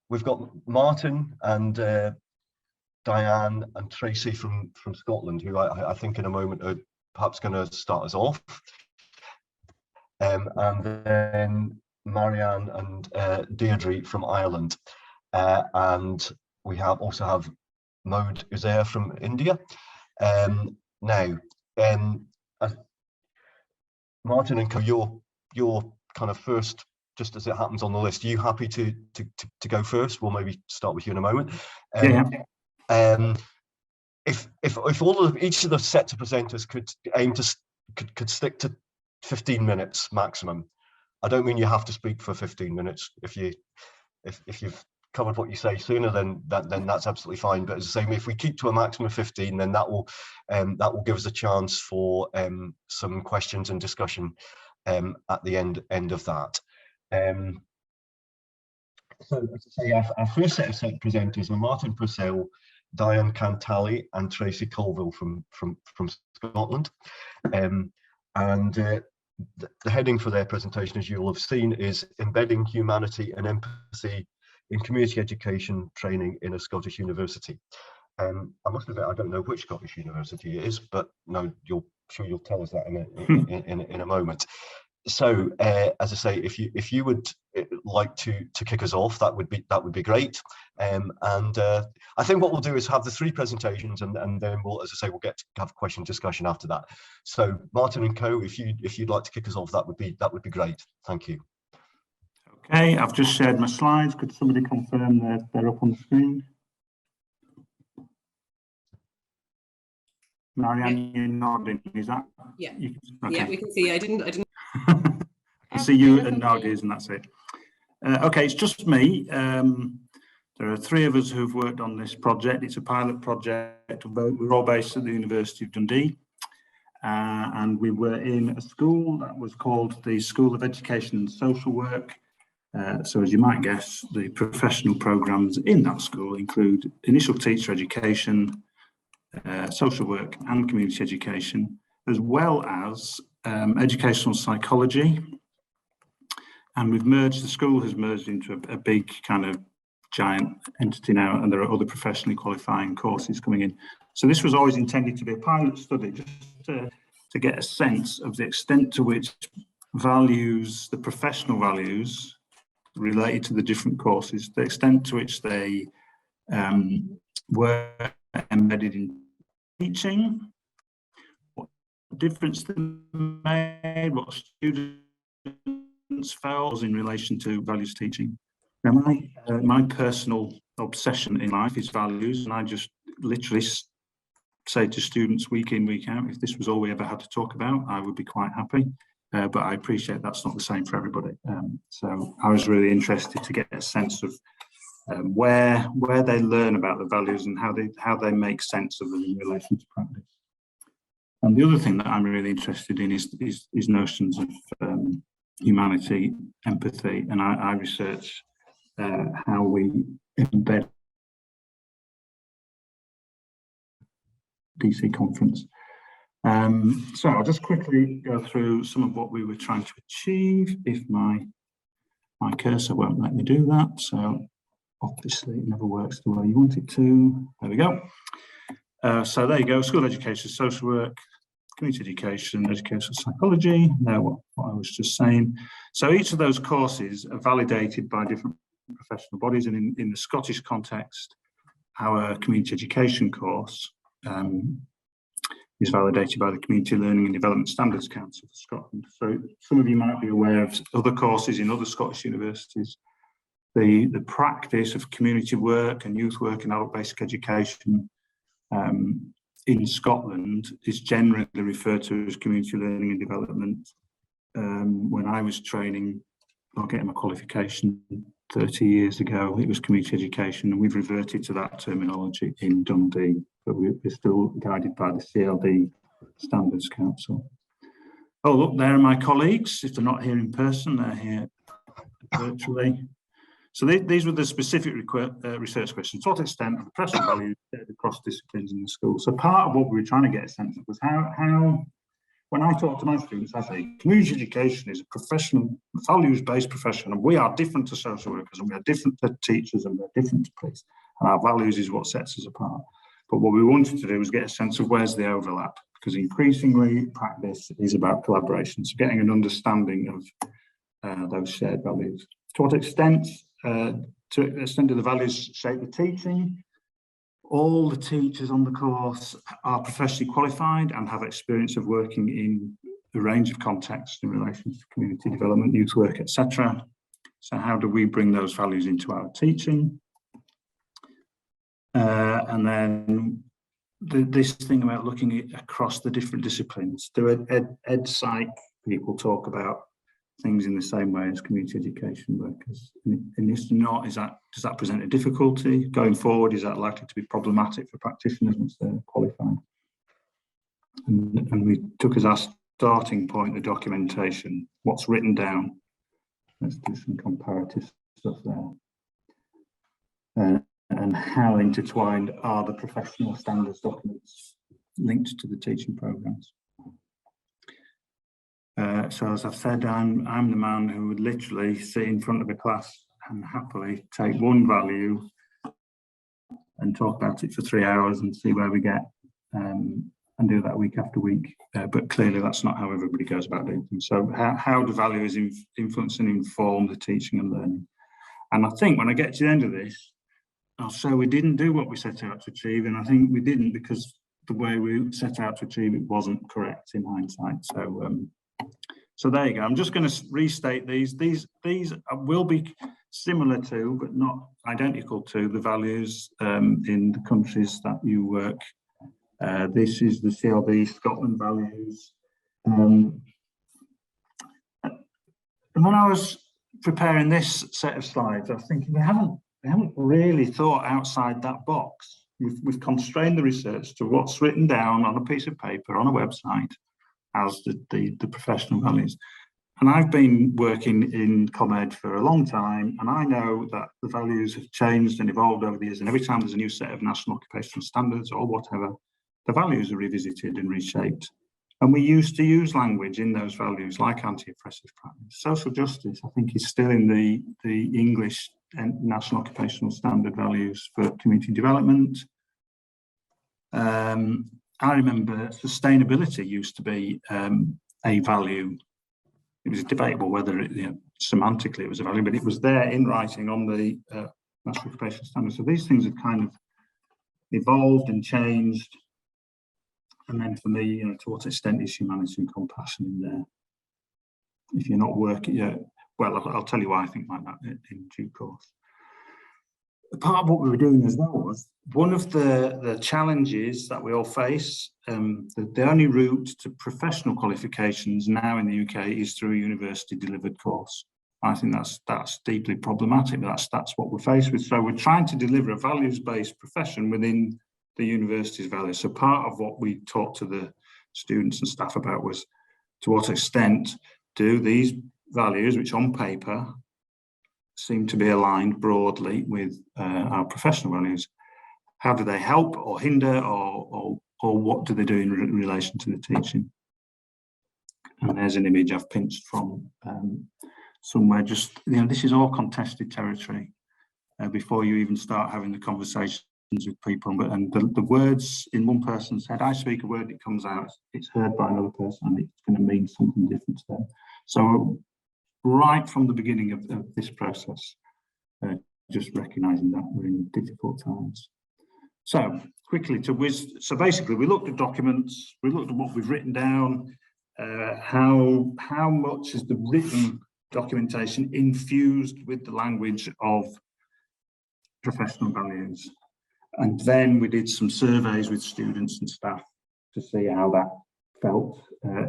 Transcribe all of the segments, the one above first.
We've got Martin and Diane and Tracy from Scotland, who I think in a moment are perhaps going to start us off. And then Marianne and Deirdre from Ireland. And we also have Maud Uzair from India. Now, Martin and Co, you're kind of first, just as it happens on the list. Are you happy to go first? We'll maybe start with you in a moment. If each of the sets of presenters could stick to 15 minutes maximum. I don't mean you have to speak for 15 minutes. If you've covered what you say sooner, then that's absolutely fine. But as I say, if we keep to a maximum of 15, then that will give us a chance for some questions and discussion at the end of that. So as I say, our first set of presenters are Martin Purcell, Diane Cantali, and Tracy Colville from Scotland. The heading for their presentation, as you'll have seen, is Embedding Humanity and Empathy in Community Education Training in a Scottish University. I must admit, I don't know which Scottish university it is, but no, you'll tell us that in a moment. So, as I say, if you would like to kick us off, that would be great. I think what we'll do is have the three presentations, and then we'll, as I say, we'll get to have question discussion after that. So, Martin and Co, if you'd like to kick us off, that would be great. Thank you. Okay, I've just shared my slides. Could somebody confirm they're up on the screen? Marianne, you're nodding. Is that? Yeah. Okay. Yeah, we can see. I didn't. I see you and noddies, and that's it. Okay, it's just me. There are three of us who've worked on this project. It's a pilot project. We're all based at the University of Dundee, and we were in a school that was called the School of Education and Social Work. So as you might guess, the professional programmes in that school include initial teacher education, social work and community education, as well as educational psychology. And the school has merged into a big kind of giant entity now, and there are other professionally qualifying courses coming in. So this was always intended to be a pilot study, just to get a sense of the extent to which the professional values related to the different courses, the extent to which they were embedded in teaching, what difference they made, what students felt in relation to values teaching. Now, my personal obsession in life is values, and I just literally say to students week in, week out, if this was all we ever had to talk about, I would be quite happy. But I appreciate that's not the same for everybody. So I was really interested to get a sense of where they learn about the values and how they make sense of them in relation to practice. And the other thing that I'm really interested in is notions of humanity, empathy, and I research how we embed DC conference. So I'll just quickly go through some of what we were trying to achieve. If my cursor won't let me do that, so obviously it never works the way you want it to. There we go. So there you go, school education, social work, community education, educational psychology. Now what I was just saying. So each of those courses are validated by different professional bodies, and in the Scottish context, our community education course is validated by the Community Learning and Development Standards Council for Scotland. So some of you might be aware of other courses in other Scottish universities. The practice of community work and youth work and adult basic education in Scotland is generally referred to as community learning and development. When I was training or getting my qualification 30 years ago, it was community education, and we've reverted to that terminology in Dundee. but we're still guided by the CLD Standards Council. Oh, look, there are my colleagues. If they're not here in person, they're here virtually. So these were the specific research questions. To what extent are the professional values shared across disciplines in the school? So part of what we were trying to get a sense of was how when I talk to my students, I say community education is a professional, values-based profession, and we are different to social workers, and we are different to teachers, and we're different to police, and our values is what sets us apart. But what we wanted to do was get a sense of where's the overlap, because increasingly practice is about collaboration, so getting an understanding of those shared values. To what extent do the values shape the teaching? All the teachers on the course are professionally qualified and have experience of working in a range of contexts in relation to community development, youth work, etc. So how do we bring those values into our teaching? And then this thing about looking at across the different disciplines. Do ed psych people talk about things in the same way as community education workers? And if not, does that present a difficulty going forward? Is that likely to be problematic for practitioners once they're qualified? And we took as our starting point the documentation, what's written down. Let's do some comparative stuff there. And how intertwined are the professional standards documents linked to the teaching programs? So as I've said, I'm the man who would literally sit in front of a class and happily take one value and talk about it for 3 hours and see where we get, and do that week after week. But clearly that's not how everybody goes about doing things. So how do values influence and inform the teaching and learning? And I think when I get to the end of this, I'll say we didn't do what we set out to achieve, and I think we didn't because the way we set out to achieve it wasn't correct in hindsight. So there you go. I'm just going to restate these. These will be similar to, but not identical to, the values in the countries that you work. This is the CLB Scotland values. And when I was preparing this set of slides, I was thinking we haven't really thought outside that box. We've constrained the research to what's written down on a piece of paper on a website as the professional values. And I've been working in ComEd for a long time, and I know that the values have changed and evolved over the years, and every time there's a new set of national occupational standards or whatever, the values are revisited and reshaped. And we used to use language in those values like anti-oppressive practice. Social justice, I think, is still in the English and national occupational standard values for community development. I remember sustainability used to be a value. It was debatable whether semantically it was a value, but it was there in writing on the national occupational standards. So these things have kind of evolved and changed. And then for me, to what extent is humanity and compassion in there? If you're not working, well, I'll tell you why I think like that in due course. Part of what we were doing as well was one of the challenges that we all face. The only route to professional qualifications now in the UK is through a university delivered course. I think that's deeply problematic, but that's what we're faced with. So we're trying to deliver a values-based profession within the university's values. So part of what we talked to the students and staff about was to what extent do these values, which on paper seem to be aligned broadly with our professional values, how do they help or hinder, or what do they do in relation to the teaching? And there's an image I've pinched from somewhere. Just, this is all contested territory before you even start having the conversations with people. And the words in one person's head, I speak a word, it comes out, it's heard by another person, and it's going to mean something different to them. So right from the beginning of this process, just recognising that we're in difficult times. So quickly so basically we looked at documents, we looked at what we've written down, how much is the written documentation infused with the language of professional values. And then we did some surveys with students and staff to see how that felt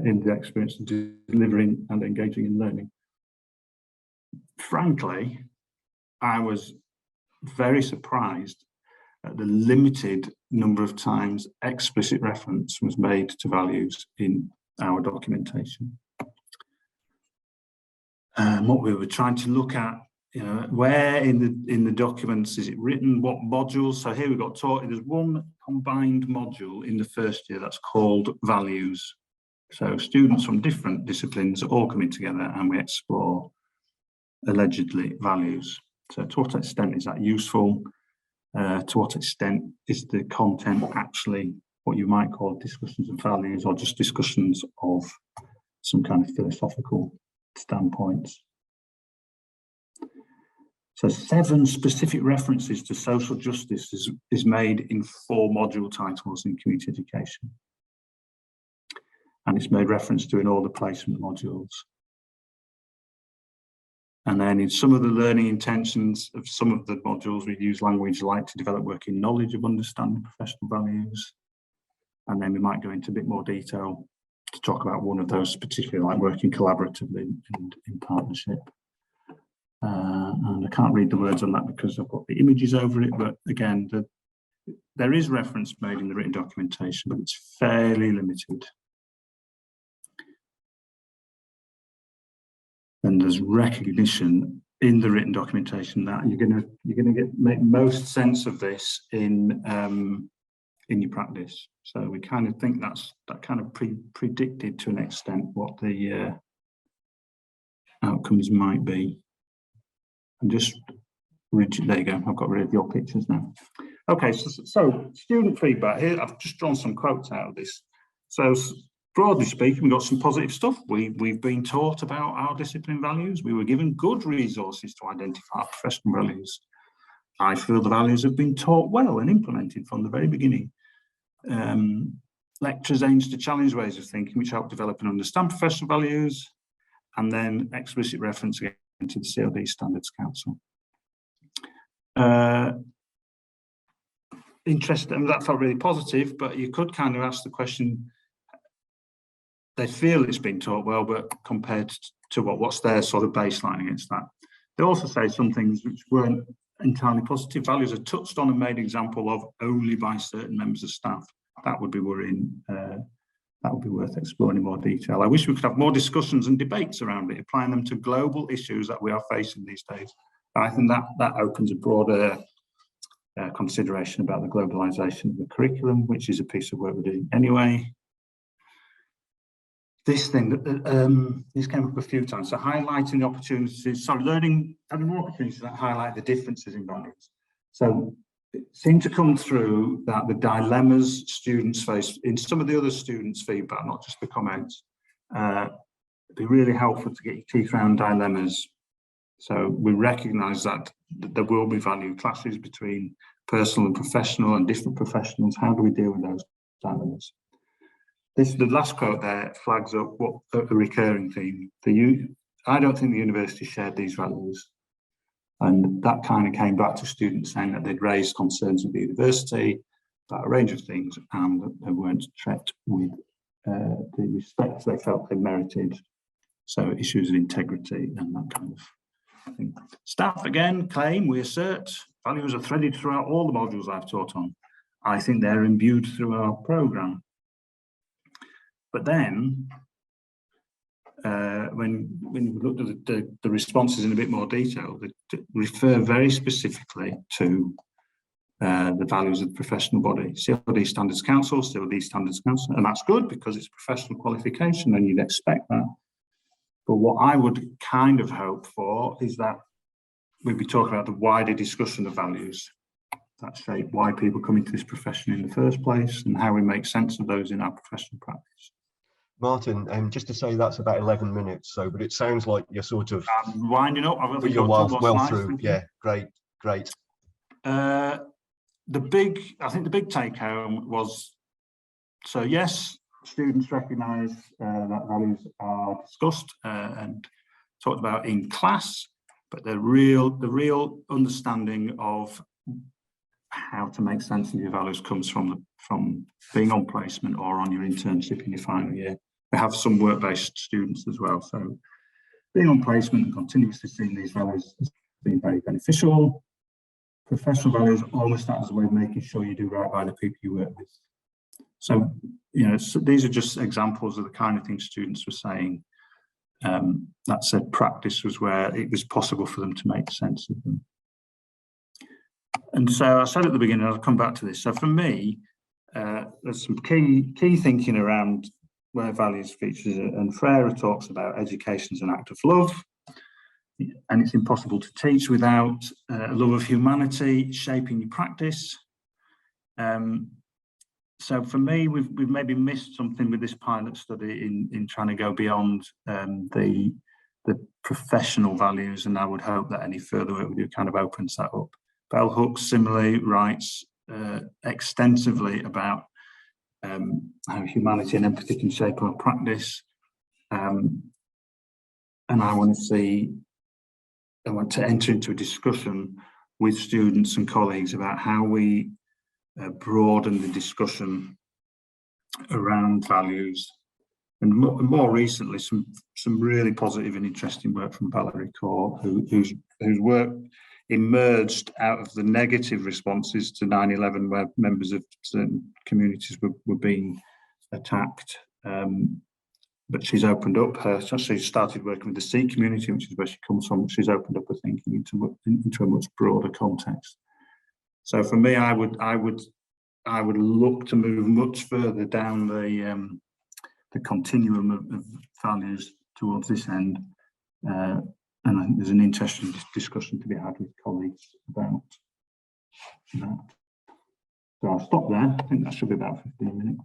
in the experience of delivering and engaging in learning. Frankly, I was very surprised the limited number of times explicit reference was made to values in our documentation. What we were trying to look at, where in the documents is it written, what modules? So here we've got there's one combined module in the first year that's called values. So students from different disciplines are all coming together and we explore allegedly values. So to what extent is that useful? To what extent is the content actually what you might call discussions of values, or just discussions of some kind of philosophical standpoints? So 7 specific references to social justice is made in 4 module titles in community education. And it's made reference to in all the placement modules. And then in some of the learning intentions of some of the modules, we use language like to develop working knowledge of understanding professional values. And then we might go into a bit more detail to talk about one of those, particularly like working collaboratively and in partnership. And I can't read the words on that because I've got the images over it, but again, there is reference made in the written documentation, but it's fairly limited. And there's recognition in the written documentation that you're gonna make most sense of this in your practice. So we kind of think that kind of predicted to an extent what the outcomes might be. And just there you go. I've got rid of your pictures now. Okay, so student feedback here. I've just drawn some quotes out of this. So broadly speaking, we've got some positive stuff. We've been taught about our discipline values. We were given good resources to identify our professional values. I feel the values have been taught well and implemented from the very beginning. Lectures aims to challenge ways of thinking which help develop and understand professional values, and then explicit reference again to the CLD Standards Council. Interesting, that felt really positive, but you could kind of ask the question, they feel it's been taught well, but compared to what's their sort of baseline against that? They also say some things which weren't entirely positive. Values are touched on and made example of only by certain members of staff. That would be worrying. That would be worth exploring in more detail. I wish we could have more discussions and debates around it, applying them to global issues that we are facing these days. I think that opens a broader consideration about the globalization of the curriculum, which is a piece of work we're doing anyway. This thing, this came up a few times, so highlighting the opportunities, having more opportunities that highlight the differences in values. So it seemed to come through that the dilemmas students face in some of the other students' feedback, not just the comments, it'd be really helpful to get your teeth around dilemmas. So we recognise that there will be value clashes between personal and professional and different professionals. How do we deal with those dilemmas? The last quote there flags up what a recurring theme. I don't think the university shared these values. And that kind of came back to students saying that they'd raised concerns with the university about a range of things and that they weren't treated with the respect they felt they merited. So issues of integrity and that kind of thing. Staff again claim, we assert, values are threaded throughout all the modules I've taught on. I think they're imbued through our programme. But then, when we looked at the responses in a bit more detail, they refer very specifically to the values of the professional body. CLD Standards Council, CLD Standards Council, and that's good because it's a professional qualification and you'd expect that. But what I would kind of hope for is that we'd be talking about the wider discussion of values that shape why people come into this profession in the first place and how we make sense of those in our professional practice. Martin, just to say that's about 11 minutes, but it sounds like you're sort of winding up. I've you're well through. Yeah, great. I think the big take home was, so yes, students recognise that values are discussed and talked about in class, but the real understanding of how to make sense of your values comes from being on placement or on your internship in your final year. We have some work-based students as well, so being on placement and continuously seeing these values has been very beneficial. professional values almost start as a way of making sure you do right by the people you work with. So, you know, so these are just examples of the kind of things students were saying. That said, practice was where it was possible for them to make sense of them. And so I said at the beginning, I'll come back to this. So for me, there's some key thinking around where values features, and Freire talks about education as an act of love, and it's impossible to teach without a love of humanity shaping your practice. So for me, we've maybe missed something with this pilot study in trying to go beyond the professional values, and I would hope that any further work we do kind of opens that up. Bell Hooks similarly writes extensively about how humanity and empathy can shape our practice, and I want to enter into a discussion with students and colleagues about how we broaden the discussion around values, and more recently some really positive and interesting work from Valerie Kaur, whose work emerged out of the negative responses to 9/11, where members of certain communities were being attacked. But she's opened up so she started working with the Sikh community, which is where she comes from. She's opened up her thinking into a much broader context. So for me, I would look to move much further down the continuum of values towards this end. And I think there's an interesting discussion to be had with colleagues about that. So I'll stop there. I think that should be about 15 minutes.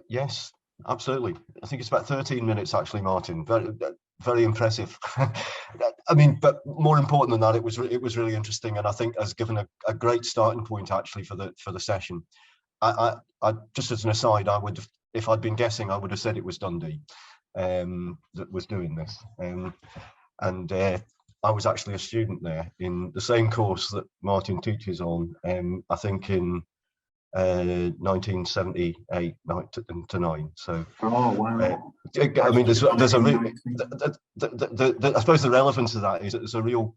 Yes, absolutely. I think it's about 13 minutes actually, Martin. Very impressive. I mean, but more important than that, it was really interesting, and I think has given a great starting point actually for the session. I just as an aside, I would, if I'd been guessing, I would have said it was Dundee that was doing this, and I was actually a student there in the same course that Martin teaches on. I think in 1978 to 9. So oh wow. I mean, there's a real, I suppose the relevance of that is that there's a real,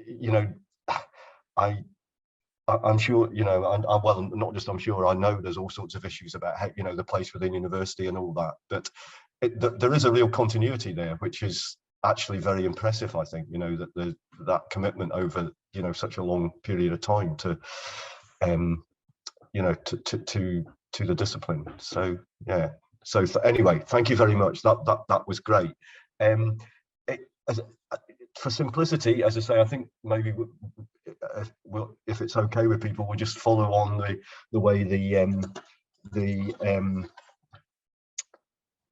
you know, I'm sure, you know, and well, not just I'm sure, I know there's all sorts of issues about how, you know, the place within university and all that, but there is a real continuity there, which is actually very impressive. I think, you know, that that commitment over, you know, such a long period of time to you know, to the discipline. So yeah. So anyway, thank you very much. That was great. For simplicity, as I say, I think maybe we'll, if it's okay with people, we'll just follow on the way the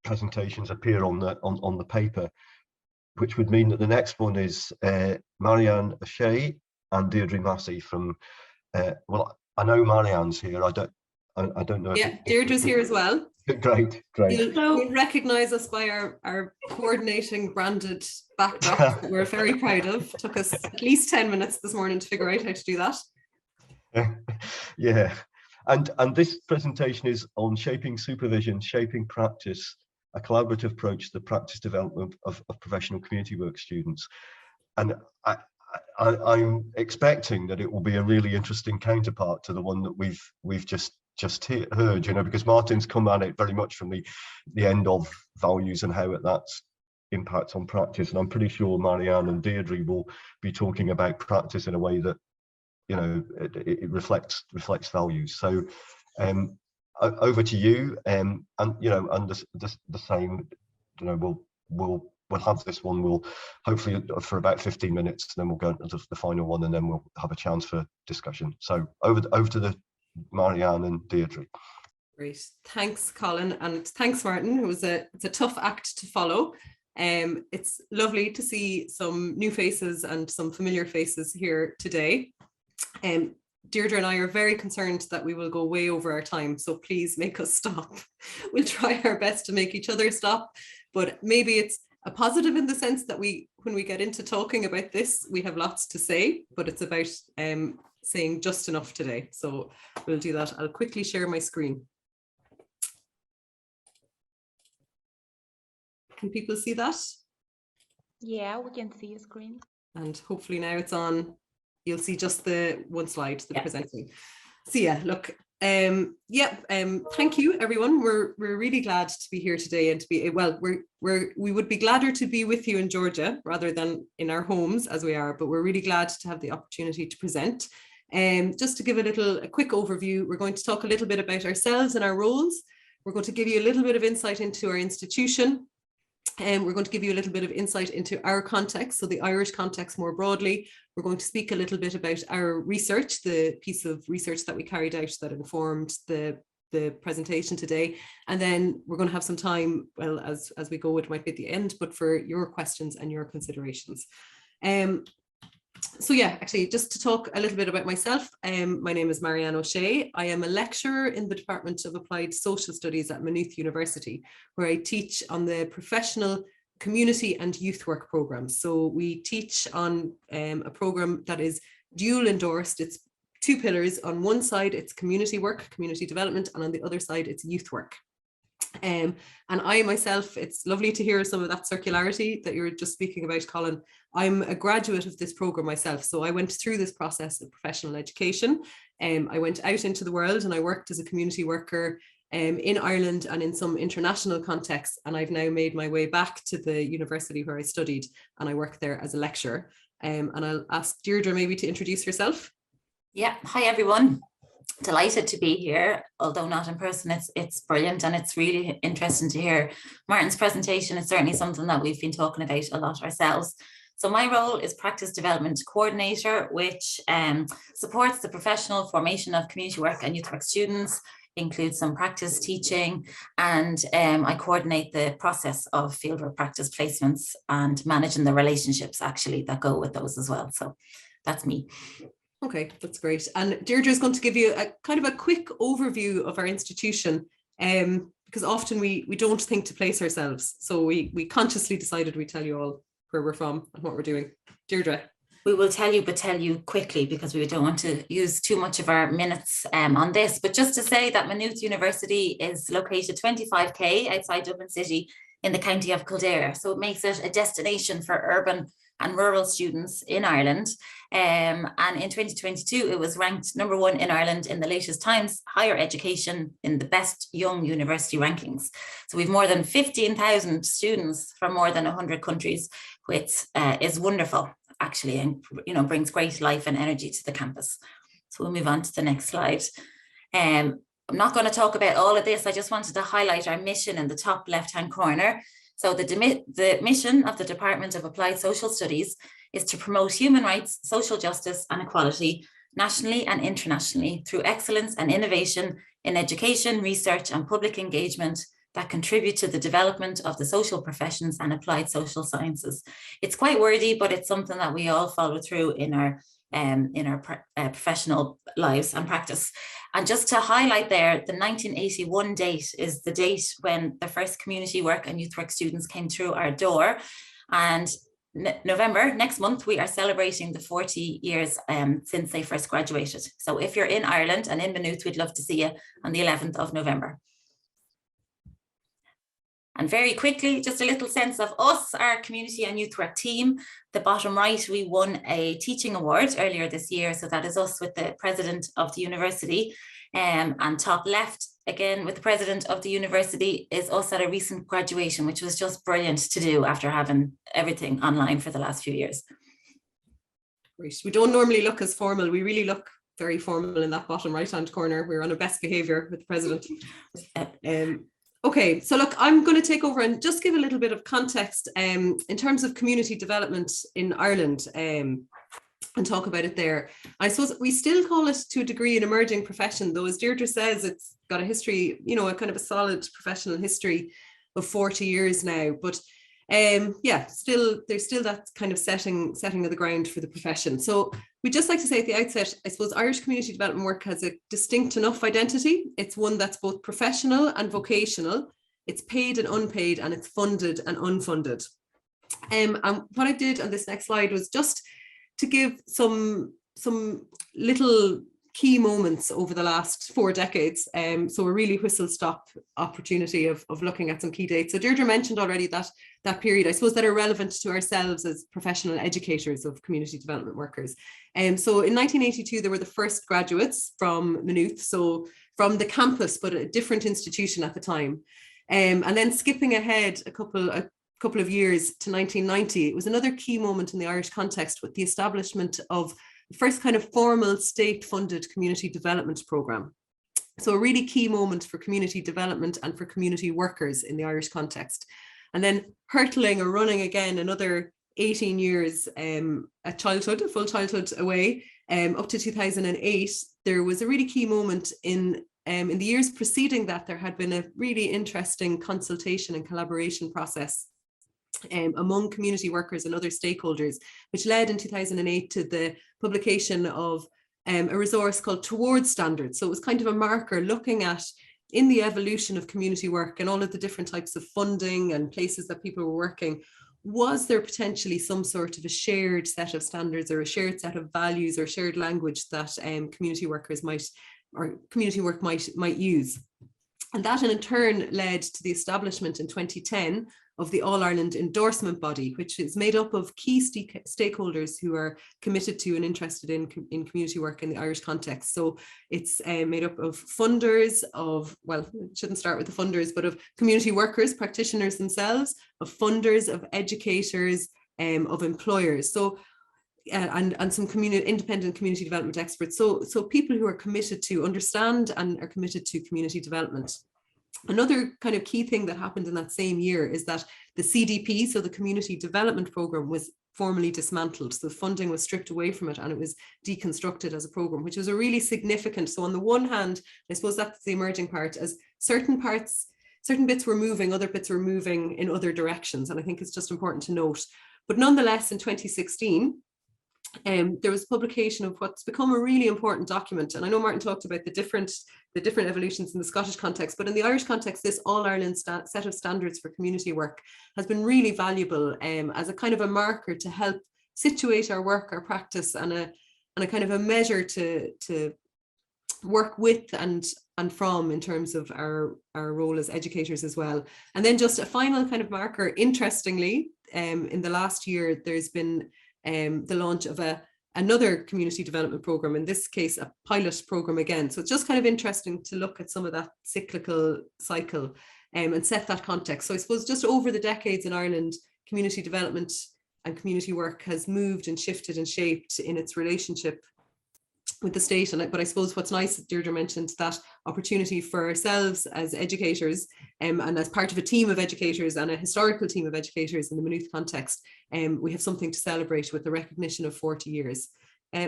presentations appear on the paper, which would mean that the next one is Marianne O'Shea and Deirdre Massey from well, I know Marianne's here. I don't know. Yeah, Deirdre's here as well. Great. You'll recognise us by our coordinating branded backdrop that we're very proud of. Took us at least 10 minutes this morning to figure out how to do that. Yeah, and this presentation is on shaping supervision, shaping practice, a collaborative approach to the practice development of professional community work students. And I'm expecting that it will be a really interesting counterpart to the one that we've just heard, you know, because Martin's come at it very much from the end of values and how that's impacts on practice, and I'm pretty sure Marianne and Deirdre will be talking about practice in a way that, you know, it reflects values. So over to you, and you know, and the same, you know, we'll have this one, we'll hopefully for about 15 minutes, then we'll go into the final one, and then we'll have a chance for discussion. So over to the Marianne and Deirdre. Great, thanks Colin, and thanks Martin. It's a tough act to follow. It's lovely to see some new faces and some familiar faces here today. Deirdre and I are very concerned that we will go way over our time, so please make us stop. We'll try our best to make each other stop, but maybe it's a positive in the sense that when we get into talking about this, we have lots to say, but it's about saying just enough today. So we'll do that. I'll quickly share my screen. Can people see that? Yeah, we can see a screen. And hopefully now it's on. You'll see just the one slide, the presenting. So yeah, look, thank you everyone. We're really glad to be here today and to be, well, we would be gladder to be with you in Georgia rather than in our homes as we are, but we're really glad to have the opportunity to present. Just to give a quick overview, we're going to talk a little bit about ourselves and our roles. We're going to give you a little bit of insight into our institution. And we're going to give you a little bit of insight into our context, so the Irish context more broadly. We're going to speak a little bit about our research, the piece of research that we carried out that informed the presentation today. And then we're going to have some time, well, as we go, it might be at the end, but for your questions and your considerations. So yeah, actually, just to talk a little bit about myself, my name is Marianne O'Shea. I am a lecturer in the Department of Applied Social Studies at Maynooth University, where I teach on the professional community and youth work programs. So we teach on a program that is dual endorsed. It's two pillars. On one side, it's community work, community development, and on the other side, it's youth work. And I myself, it's lovely to hear some of that circularity that you're just speaking about, Colin. I'm a graduate of this program myself. So I went through this process of professional education. I went out into the world and I worked as a community worker in Ireland and in some international contexts. And I've now made my way back to the university where I studied, and I work there as a lecturer. And I'll ask Deirdre maybe to introduce herself. Yeah, hi everyone. Delighted to be here, although not in person. It's brilliant, and it's really interesting to hear Martin's presentation. It's certainly something that we've been talking about a lot ourselves. So my role is Practice Development Coordinator, which supports the professional formation of community work and youth work students, includes some practice teaching, and I coordinate the process of fieldwork practice placements and managing the relationships actually that go with those as well. So that's me. Okay, that's great. And Deirdre is going to give you a kind of a quick overview of our institution, because often we don't think to place ourselves. So we consciously decided we'd tell you all where we're from and what we're doing. Deirdre. We will tell you, but tell you quickly because we don't want to use too much of our minutes on this. But just to say that Maynooth University is located 25k outside Dublin City in the county of Kildare. So it makes it a destination for urban and rural students in Ireland. And in 2022, it was ranked #1 in Ireland in the latest Times Higher Education in the best young university rankings. So we've more than 15,000 students from more than 100 countries, which is wonderful, actually, and brings great life and energy to the campus. So we'll move on to the next slide. I'm not going to talk about all of this. I just wanted to highlight our mission in the top left-hand corner. So the mission of the Department of Applied Social Studies is to promote human rights, social justice and equality nationally and internationally through excellence and innovation in education, research and public engagement that contribute to the development of the social professions and applied social sciences. It's quite wordy, but it's something that we all follow through in our professional lives and practice. And just to highlight there, the 1981 date is the date when the first community work and youth work students came through our door. And November, next month, we are celebrating the 40 years since they first graduated. So if you're in Ireland and in Maynooth, we'd love to see you on the 11th of November. And very quickly, just a little sense of us, our community and youth work team. The bottom right, we won a teaching award earlier this year. So that is us with the president of the university. And top left, again, with the president of the university, is us at a recent graduation, which was just brilliant to do after having everything online for the last few years. Great. We don't normally look as formal. We really look very formal in that bottom right-hand corner. We're on a best behavior with the president. Okay, so look, I'm going to take over and just give a little bit of context in terms of community development in Ireland and talk about it there. I suppose we still call it to a degree an emerging profession, though as Deirdre says, it's got a history, a kind of a solid professional history of 40 years now. But there's still that kind of setting of the ground for the profession. So we'd just like to say at the outset, I suppose Irish community development work has a distinct enough identity. It's one that's both professional and vocational. It's paid and unpaid, and it's funded and unfunded. And what I did on this next slide was just to give some little key moments over the last 4 decades. So a really whistle-stop opportunity of looking at some key dates. So Deirdre mentioned already that period, I suppose, that are relevant to ourselves as professional educators of community development workers. So in 1982, there were the first graduates from Maynooth, so from the campus, but a different institution at the time. And then skipping ahead a couple of years to 1990, it was another key moment in the Irish context with the establishment of the first kind of formal state-funded community development programme. So a really key moment for community development and for community workers in the Irish context. And then hurtling or running again another 18 years at childhood, full childhood away, up to 2008, there was a really key moment in the years preceding that. There had been a really interesting consultation and collaboration process among community workers and other stakeholders, which led in 2008 to the publication of a resource called Towards Standards. So it was kind of a marker looking at, in the evolution of community work and all of the different types of funding and places that people were working, was there potentially some sort of a shared set of standards or a shared set of values or shared language that community workers community work might use? And that in turn led to the establishment in 2010 of the All Ireland Endorsement Body, which is made up of key stakeholders who are committed to and interested in community work in the Irish context. So it's made up of funders, well, it shouldn't start with the funders, but of community workers, practitioners themselves, of funders, of educators, of employers. So and some independent community development experts. So people who are committed to understand and are committed to community development. Another kind of key thing that happened in that same year is that the CDP, so the Community Development Programme, was formally dismantled. So the funding was stripped away from it and it was deconstructed as a programme, which was a really significant. So on the one hand, I suppose that's the emerging part, as certain bits were moving, other bits were moving in other directions. And I think it's just important to note. But nonetheless, in 2016, there was publication of what's become a really important document. And I know Martin talked about the different evolutions in the Scottish context, but in the Irish context, this All-Ireland set of standards for community work has been really valuable as a kind of a marker to help situate our work, our practice, and a kind of a measure to work with and from in terms of our role as educators as well. And then just a final kind of marker, interestingly, in the last year, there's been the launch of another community development program, in this case a pilot program again. So it's just kind of interesting to look at some of that cyclical cycle and set that context. So I suppose just over the decades in Ireland, community development and community work has moved and shifted and shaped in its relationship with the state. But I suppose what's nice, Deirdre mentioned that opportunity for ourselves as educators and as part of a team of educators and a historical team of educators in the Maynooth context, we have something to celebrate with the recognition of 40 years.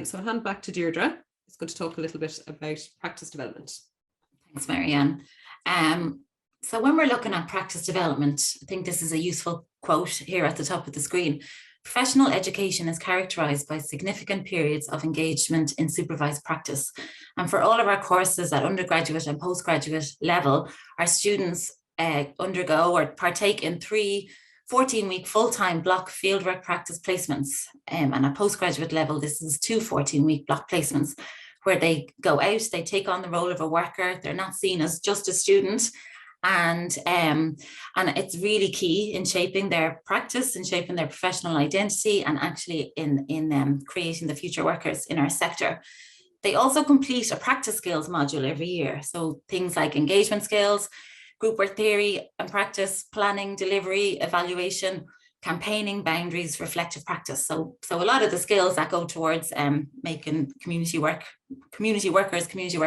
So I'll hand back to Deirdre. It's going to talk a little bit about practice development. Thanks, Marianne. So when we're looking at practice development, I think this is a useful quote here at the top of the screen. Professional education is characterized by significant periods of engagement in supervised practice. And for all of our courses at undergraduate and postgraduate level, our students undergo or partake in 3 14-week full-time block fieldwork practice placements. And at postgraduate level, this is 2 14-week block placements where they go out, they take on the role of a worker. They're not seen as just a student. And it's really key in shaping their practice and shaping their professional identity and actually in creating the future workers in our sector. They also complete a practice skills module every year. So things like engagement skills, group work theory and practice, planning, delivery, evaluation, campaigning, boundaries, reflective practice. So a lot of the skills that go towards making community work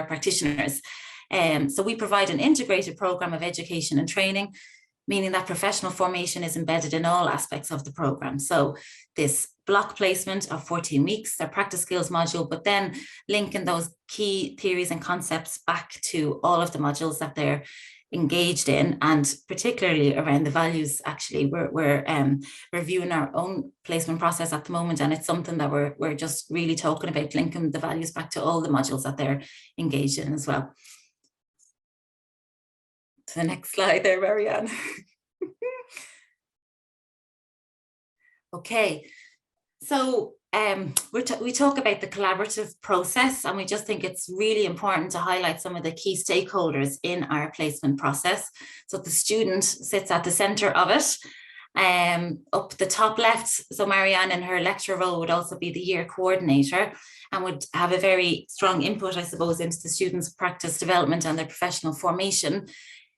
practitioners. So we provide an integrated program of education and training, meaning that professional formation is embedded in all aspects of the program. So this block placement of 14 weeks, their practice skills module, but then linking those key theories and concepts back to all of the modules that they're engaged in, and particularly around the values. Actually, we're reviewing our own placement process at the moment, and it's something that we're just really talking about, linking the values back to all the modules that they're engaged in as well. To the next slide there, Marianne. Okay, so we talk about the collaborative process, and we just think it's really important to highlight some of the key stakeholders in our placement process. So the student sits at the centre of it. Up the top left, so Marianne in her lecture role would also be the year coordinator and would have a very strong input, I suppose, into the students' practice development and their professional formation.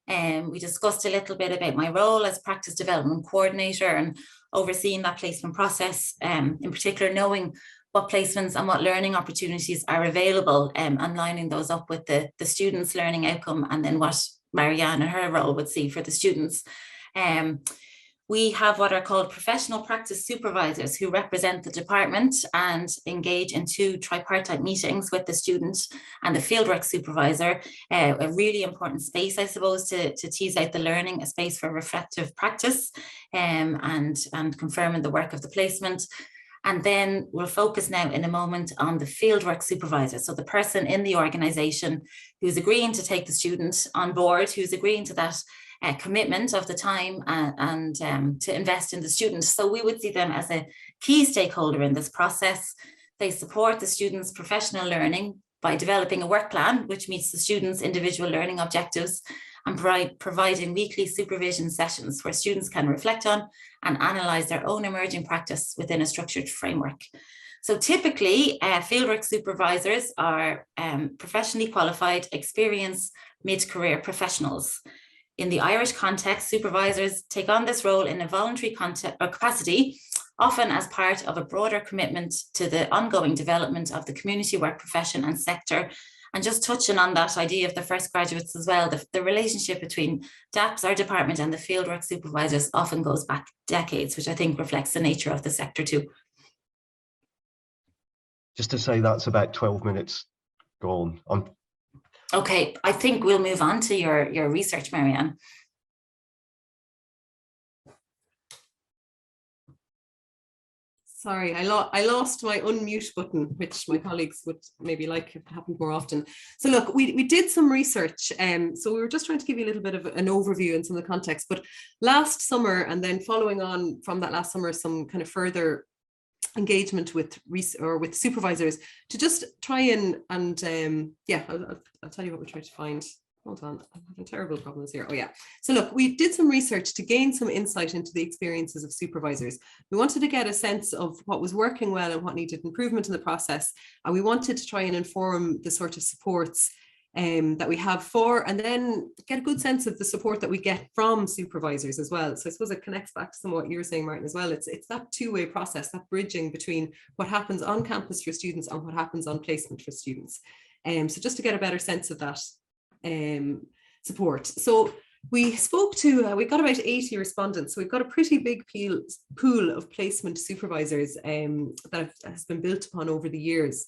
We discussed a little bit about my role as practice development coordinator and overseeing that placement process, in particular knowing what placements and what learning opportunities are available, and lining those up with the students' learning outcome, and then what Marianne and her role would see for the students. We have what are called professional practice supervisors who represent the department and engage in 2 tripartite meetings with the student and the fieldwork supervisor, a really important space, I suppose, to tease out the learning, a space for reflective practice, and confirming the work of the placement. And then we'll focus now in a moment on the fieldwork supervisor. So the person in the organisation who's agreeing to take the student on board, who's agreeing to that commitment of the time and to invest in the student. So we would see them as a key stakeholder in this process. They support the students' professional learning by developing a work plan which meets the students' individual learning objectives, and providing weekly supervision sessions where students can reflect on and analyse their own emerging practice within a structured framework. So typically, fieldwork supervisors are professionally qualified, experienced mid-career professionals. In the Irish context, supervisors take on this role in a voluntary capacity, often as part of a broader commitment to the ongoing development of the community work profession and sector. And just touching on that idea of the first graduates as well, the relationship between DAPS, our department, and the fieldwork supervisors often goes back decades, which I think reflects the nature of the sector too. Just to say that's about 12 minutes gone. Okay, I think we'll move on to your research, Marianne. Sorry, I lost my unmute button, which my colleagues would maybe like if it happened more often. So look, we did some research, so we were just trying to give you a little bit of an overview and some of the context. But last summer, and then following on from that last summer, some kind of further engagement with supervisors to just try and yeah, I'll tell you what we tried to find. Hold on, I'm having terrible problems here. Oh yeah. So look, we did some research to gain some insight into the experiences of supervisors. We wanted to get a sense of what was working well and what needed improvement in the process. And we wanted to try and inform the sort of supports that we have for, and then get a good sense of the support that we get from supervisors as well. So I suppose it connects back to some of what you were saying, Martin, as well. It's that two-way process, that bridging between what happens on campus for students and what happens on placement for students. So just to get a better sense of that support. So we spoke to, we got about 80 respondents. So we've got a pretty big pool of placement supervisors that has been built upon over the years.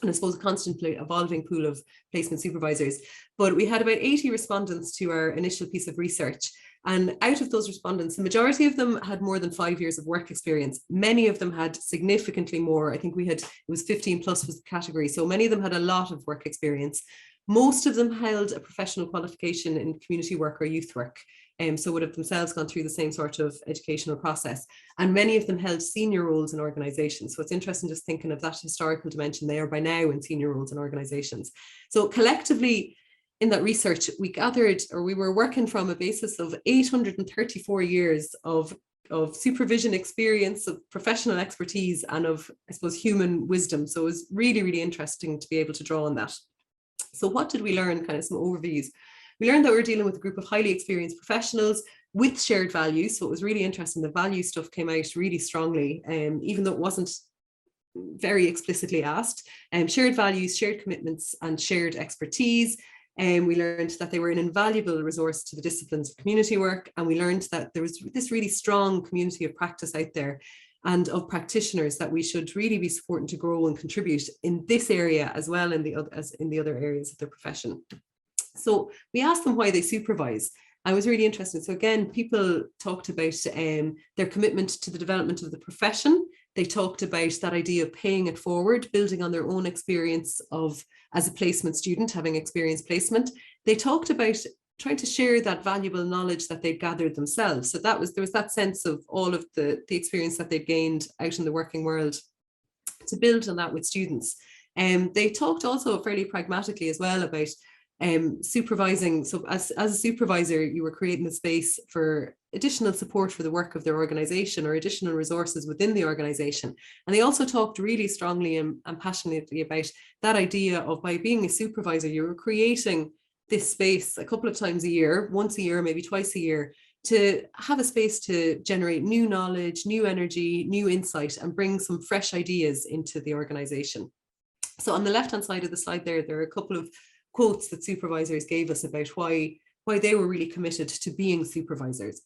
And I suppose a constantly evolving pool of placement supervisors. But we had about 80 respondents to our initial piece of research. And out of those respondents, the majority of them had more than 5 years of work experience. Many of them had significantly more. I think it was 15 plus was the category. So many of them had a lot of work experience. Most of them held a professional qualification in community work or youth work. So would have themselves gone through the same sort of educational process. And many of them held senior roles in organizations. So it's interesting just thinking of that historical dimension. They are by now in senior roles in organizations. So collectively in that research, we gathered, or we were working from a basis of 834 years of supervision experience, of professional expertise, and of, I suppose, human wisdom. So it was really, really interesting to be able to draw on that. So what did we learn? Kind of some overviews. We learned that we were dealing with a group of highly experienced professionals with shared values. So it was really interesting. The value stuff came out really strongly, even though it wasn't very explicitly asked. Shared values, shared commitments, and shared expertise. And we learned that they were an invaluable resource to the disciplines of community work. And we learned that there was this really strong community of practice out there and of practitioners that we should really be supporting to grow and contribute in this area as well as in the other areas of their profession. So we asked them why they supervise. I was really interested. So again, people talked about their commitment to the development of the profession. They talked about that idea of paying it forward, building on their own experience of as a placement student, having experienced placement. They talked about trying to share that valuable knowledge that they'd gathered themselves. So there was that sense of all of the experience that they'd gained out in the working world to build on that with students. They talked also fairly pragmatically as well about supervising. So as a supervisor, you were creating a space for additional support for the work of their organization or additional resources within the organization. And they also talked really strongly and passionately about that idea of, by being a supervisor, you were creating this space a couple of times a year, once a year, maybe twice a year, to have a space to generate new knowledge, new energy, new insight, and bring some fresh ideas into the organization. So on the left-hand side of the slide there are a couple of quotes that supervisors gave us about why they were really committed to being supervisors.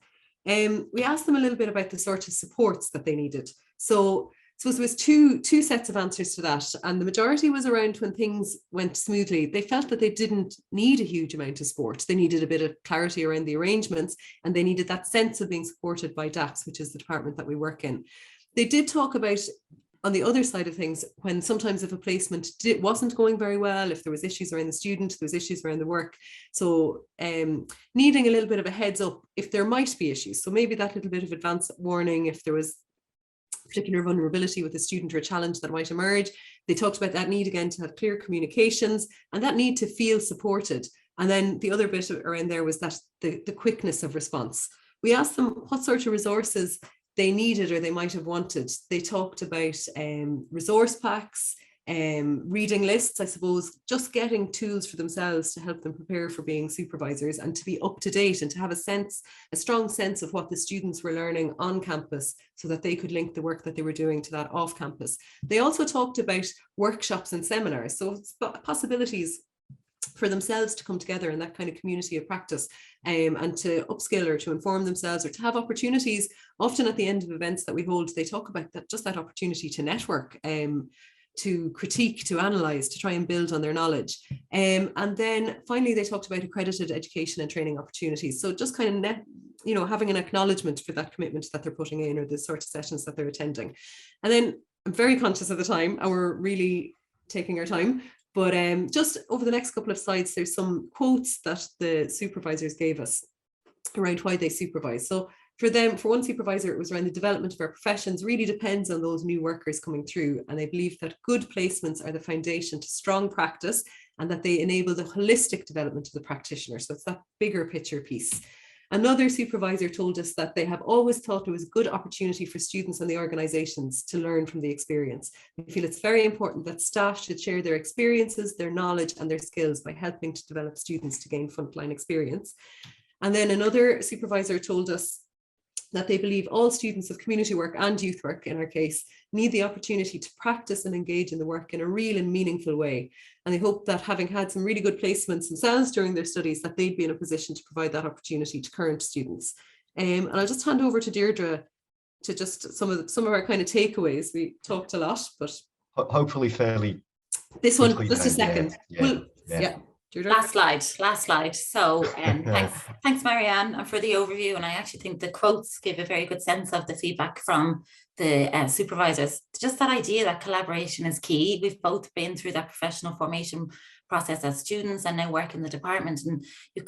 We asked them a little bit about the sort of supports that they needed. So there was two sets of answers to that, and the majority was around when things went smoothly. They felt that they didn't need a huge amount of support. They needed a bit of clarity around the arrangements, and they needed that sense of being supported by DAPS, which is the department that we work in. They did talk about, on the other side of things, when sometimes if a placement wasn't going very well, if there was issues around the student, there was issues around the work. So needing a little bit of a heads up if there might be issues. So maybe that little bit of advance warning if there was particular vulnerability with a student or a challenge that might emerge. They talked about that need again to have clear communications and that need to feel supported. And then the other bit around there was that the quickness of response. We asked them what sort of resources they needed or they might have wanted. They talked about resource packs, reading lists, I suppose, just getting tools for themselves to help them prepare for being supervisors and to be up to date and to have a strong sense of what the students were learning on campus so that they could link the work that they were doing to that off campus. They also talked about workshops and seminars, so possibilities for themselves to come together in that kind of community of practice and to upskill or to inform themselves or to have opportunities. Often at the end of events that we hold, they talk about that, just that opportunity to network, to critique, to analyze, to try and build on their knowledge. And then finally, they talked about accredited education and training opportunities. So just kind of having an acknowledgement for that commitment that they're putting in or the sort of sessions that they're attending. And then I'm very conscious of the time and we're really taking our time. But just over the next couple of slides, there's some quotes that the supervisors gave us around why they supervise. So for them, for one supervisor, it was around the development of our professions really depends on those new workers coming through. And they believe that good placements are the foundation to strong practice and that they enable the holistic development of the practitioner. So it's that bigger picture piece. Another supervisor told us that they have always thought it was a good opportunity for students and the organizations to learn from the experience. They feel it's very important that staff should share their experiences, their knowledge and their skills by helping to develop students to gain frontline experience. And then another supervisor told us that they believe all students of community work and youth work, in our case, need the opportunity to practice and engage in the work in a real and meaningful way. And they hope that having had some really good placements themselves during their studies, that they'd be in a position to provide that opportunity to current students. And I'll just hand over to Deirdre to just some of our kind of takeaways. We talked a lot, but hopefully fairly. This one, just a second. Yeah. Last slide. So thanks Marianne for the overview, and I actually think the quotes give a very good sense of the feedback from the supervisors. Just that idea that collaboration is key. We've both been through that professional formation process as students and now work in the department, and you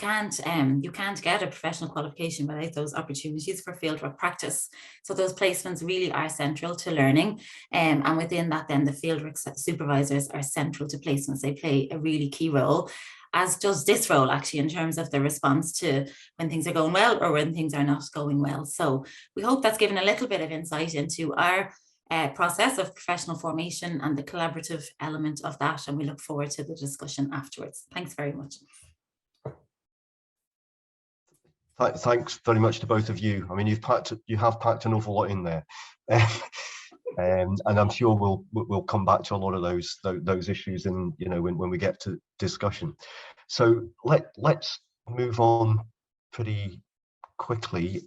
can't get a professional qualification without those opportunities for fieldwork practice. So those placements really are central to learning, and within that then the fieldwork supervisors are central to placements. They play a really key role, as does this role actually, in terms of the response to when things are going well or when things are not going well. So we hope that's given a little bit of insight into our process of professional formation and the collaborative element of that, and we look forward to the discussion afterwards. Thanks very much. Thanks very much to both of you. I mean, you have packed an awful lot in there, and I'm sure we'll come back to a lot of those issues in when we get to discussion. So let's move on pretty quickly.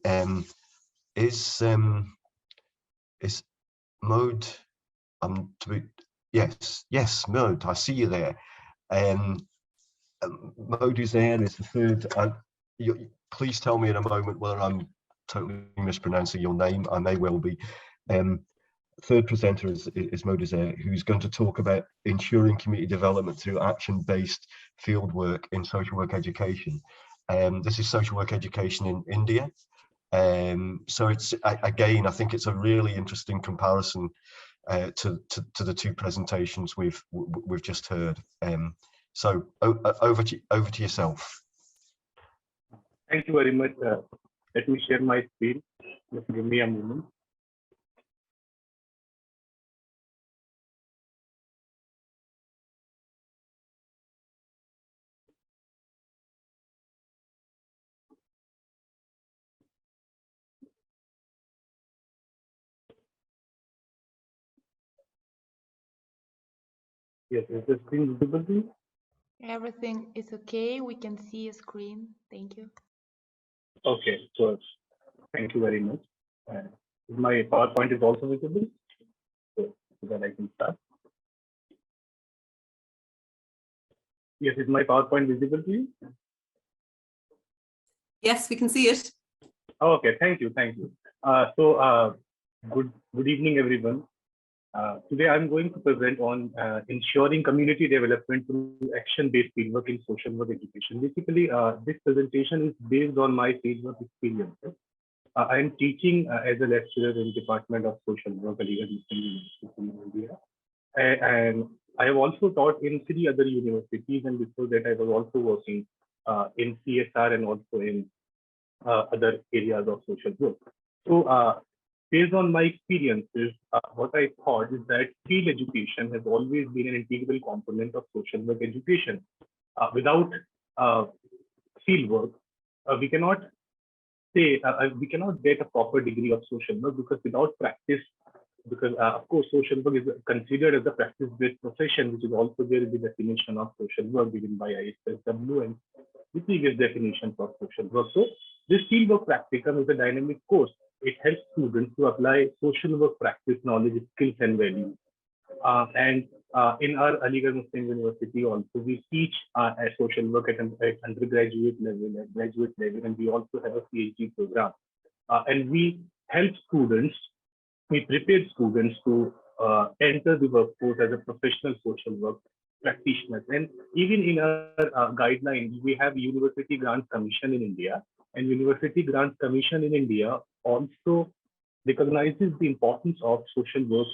Is Mode, yes, Mode, I see you there. Mode is there, is the third. Please tell me in a moment whether I'm totally mispronouncing your name. I may well be. Third presenter is Mode Zaire, who's going to talk about ensuring community development through action-based fieldwork in social work education. This is social work education in India. So it's, again, I think it's a really interesting comparison to the two presentations we've just heard. So over to yourself. Thank you very much. Let me share my screen. Just give me a moment. Yes, is the screen visible to you? Everything is okay. We can see a screen. Thank you. Okay, so thank you very much. My PowerPoint is also visible, so that I can start. Yes, is my PowerPoint visible to you? Yes, we can see it. Oh, okay, thank you. Good evening, everyone. Today I'm going to present on ensuring community development through action-based fieldwork in social work education. Basically, this presentation is based on my fieldwork experience. I am teaching as a lecturer in Department of Social Work at University in India. And I have also taught in 3 other universities, and before that I was also working in CSR and also in other areas of social work. So based on my experiences, what I thought is that field education has always been an integral component of social work education. Without field work, we cannot we cannot get a proper degree of social work, because without practice, because of course social work is considered as a practice-based profession, which is also there in the definition of social work given by ISSW and the previous definition for social work. So this fieldwork practicum is a dynamic course. It helps students to apply social work practice knowledge, skills, and values. In our Aligarh Muslim University also, we teach social work at undergraduate level, at graduate level, and we also have a PhD program. And we help students, we prepare students to enter the workforce as a professional social work practitioners. And even in our guidelines, we have University Grants Commission in India, and University Grants Commission in India also recognizes the importance of social work,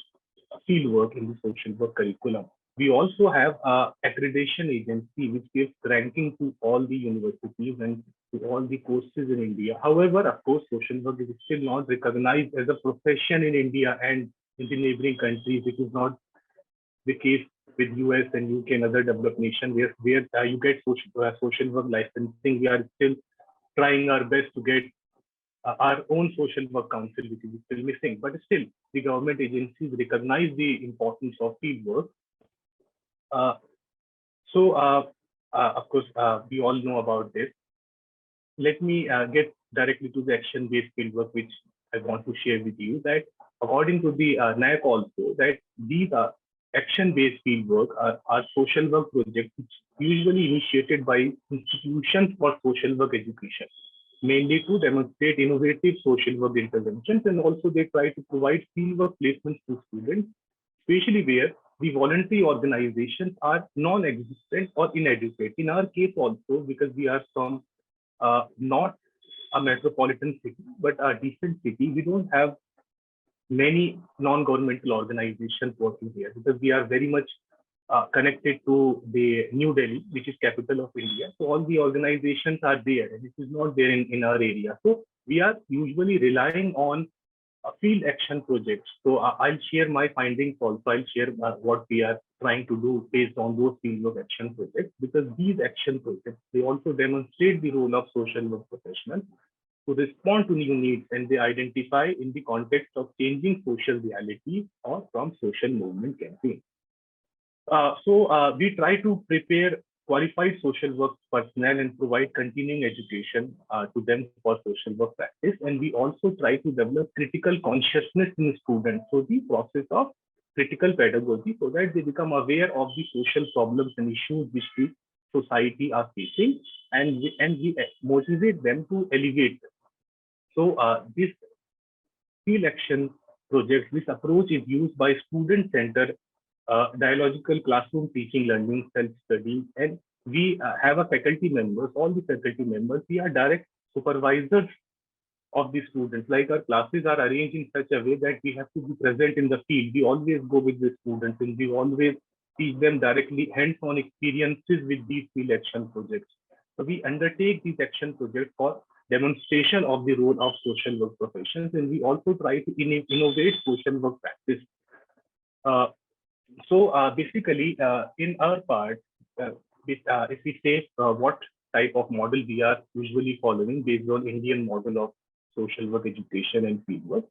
field work in the social work curriculum. We also have an accreditation agency which gives ranking to all the universities and to all the courses in India. However, of course, social work is still not recognized as a profession in India and in the neighboring countries. It is not the case with US and UK and other developed nations where you get social work licensing. We are still trying our best to get our own social work council, which is still missing, but still the government agencies recognize the importance of field work. Of course, we all know about this. Let me get directly to the action-based fieldwork, which I want to share with you. That according to the NAC also, that these are action-based fieldwork are social work projects usually initiated by institutions for social work education, mainly to demonstrate innovative social work interventions, and also they try to provide fieldwork placements to students, especially where the voluntary organizations are non-existent or inadequate. In our case also, because we are from not a metropolitan city, but a decent city, we don't have many non-governmental organizations working here, because we are very much connected to the New Delhi, which is capital of India. So all the organizations are there, and it is not there in our area. So we are usually relying on field action projects. So I'll share my findings also. I'll share what we are trying to do based on those fieldwork action projects, because these action projects, they also demonstrate the role of social work professionals to respond to new needs, and they identify in the context of changing social reality or from social movement campaigns. We try to prepare qualified social work personnel and provide continuing education to them for social work practice. And we also try to develop critical consciousness in students. So the process of critical pedagogy, so that they become aware of the social problems and issues which the society are facing, and we motivate them to elevate them. So this field action project, this approach is used by student-centered dialogical classroom teaching, learning, self-study, and we have a faculty members, all the faculty members, we are direct supervisors of the students. Like our classes are arranged in such a way that we have to be present in the field. We always go with the students and we always teach them directly hands-on experiences with these field action projects. So we undertake these action projects for demonstration of the role of social work professions, and we also try to innovate social work practice. Basically, in our part, if we say what type of model we are usually following based on Indian model of social work education and fieldwork,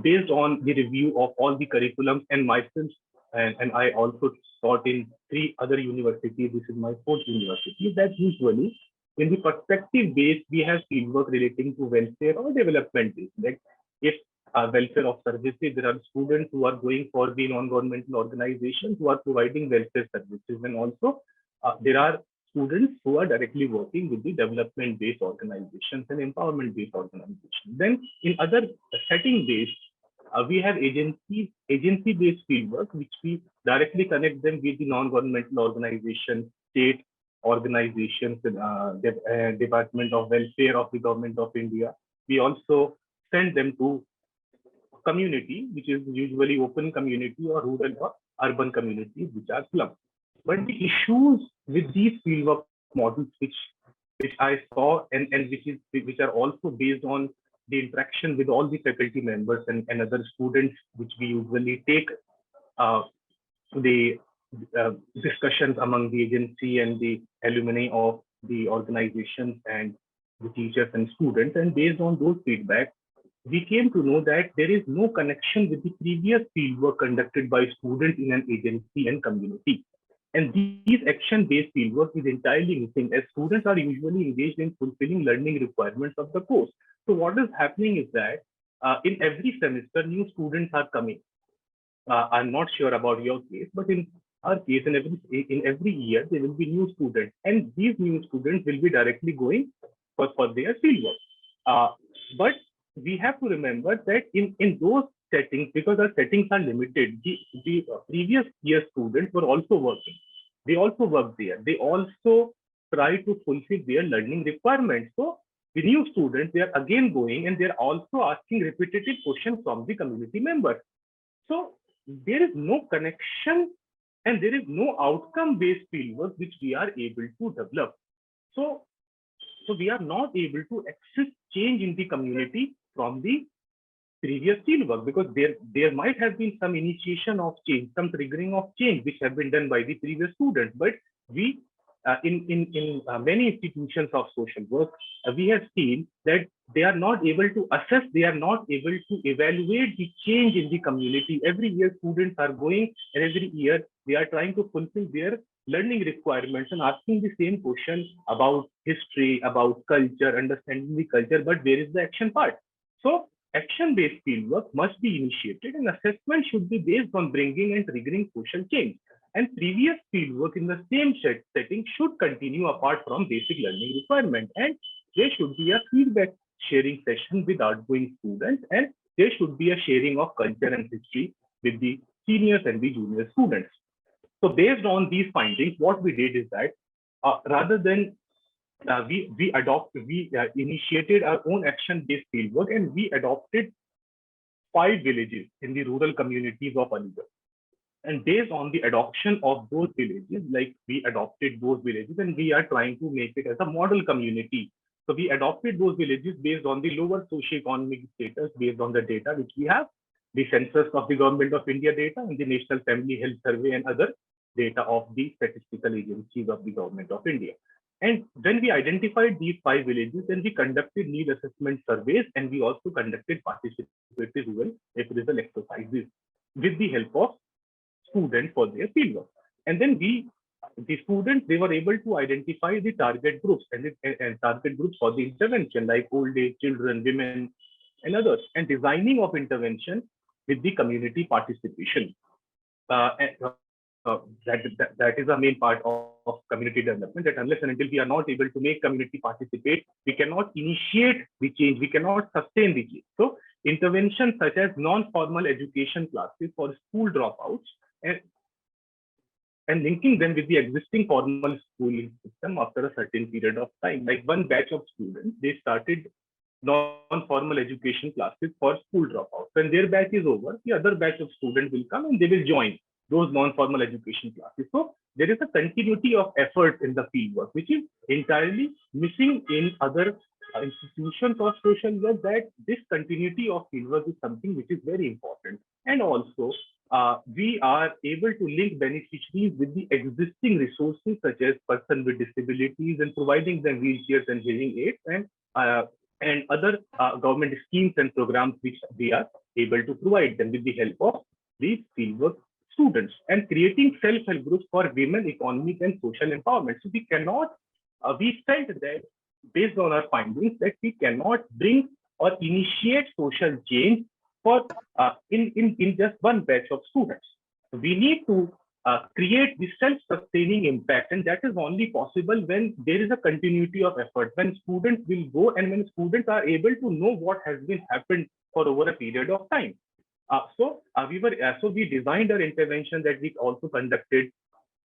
based on the review of all the curriculums, and myself and I also taught in 3 other universities. This is my 4th university. That usually in the perspective base, we have fieldwork relating to welfare or development base. Like if welfare of services, there are students who are going for the non-governmental organizations who are providing welfare services, and also there are students who are directly working with the development-based organizations and empowerment-based organizations. Then in other setting-based, we have agency-based fieldwork, which we directly connect them with the non-governmental organizations, state organizations, Department of Welfare of the Government of India. We also send them to community, which is usually open community or rural or urban communities, which are slums. But the issues with these fieldwork models, which I saw, and which are also based on the interaction with all the faculty members and other students, which we usually take the discussions among the agency and the alumni of the organizations and the teachers and students. And based on those feedback, we came to know that there is no connection with the previous fieldwork conducted by students in an agency and community. And these action-based fieldwork is entirely missing, as students are usually engaged in fulfilling learning requirements of the course. So what is happening is that in every semester, new students are coming. I'm not sure about your case, but in our case, in every year, there will be new students, and these new students will be directly going for their fieldwork. But we have to remember that in those settings, because our settings are limited, the previous year students were also working. They also worked there. They also try to fulfill their learning requirements. So the new students, they are again going, and they're also asking repetitive questions from the community members. So there is no connection and there is no outcome-based fieldwork which we are able to develop. So we are not able to access change in the community from the previous fieldwork, because there might have been some initiation of change, some triggering of change which have been done by the previous students. But we in many institutions of social work, we have seen that they are not able to assess, they are not able to evaluate the change in the community. Every year students are going, and every year they are trying to fulfill their learning requirements and asking the same question about history, about culture, understanding the culture, but where is the action part? So action-based fieldwork must be initiated, and assessment should be based on bringing and triggering social change. And previous fieldwork in the same setting should continue apart from basic learning requirement. And there should be a feedback sharing session with outgoing students, and there should be a sharing of culture and history with the seniors and the junior students. So based on these findings, what we did is that rather than we initiated our own action-based fieldwork, and we adopted 5 villages in the rural communities of Aligarh. And based on the adoption of those villages, like we adopted those villages and we are trying to make it as a model community. So we adopted those villages based on the lower socioeconomic status, based on the data which we have, the census of the Government of India data, and the National Family Health Survey and other data of the statistical agencies of the Government of India. And when we identified these 5 villages, then we conducted need assessment surveys, and we also conducted participatory rural appraisal exercises with the help of students for their fieldwork. And then the students, they were able to identify the target groups and target groups for the intervention, like old age, children, women, and others, and designing of intervention with the community participation. That is a main part of community development, that unless and until we are not able to make community participate, we cannot initiate the change, we cannot sustain the change. So interventions such as non-formal education classes for school dropouts, and linking them with the existing formal schooling system after a certain period of time. Like one batch of students, they started non-formal education classes for school dropouts. When their batch is over, the other batch of students will come and they will join those non-formal education classes. So there is a continuity of effort in the fieldwork, which is entirely missing in other institutions of social work, that this continuity of fieldwork is something which is very important. And also, we are able to link beneficiaries with the existing resources such as person with disabilities and providing them wheelchairs and hearing aids and other government schemes and programs which we are able to provide them with the help of these fieldwork students, and creating self-help groups for women, economic and social empowerment. So we cannot, we felt that based on our findings that we cannot bring or initiate social change for in just one batch of students. We need to create this self-sustaining impact, and that is only possible when there is a continuity of effort, when students will go and when students are able to know what has been happened for over a period of time. So we designed our intervention that we also conducted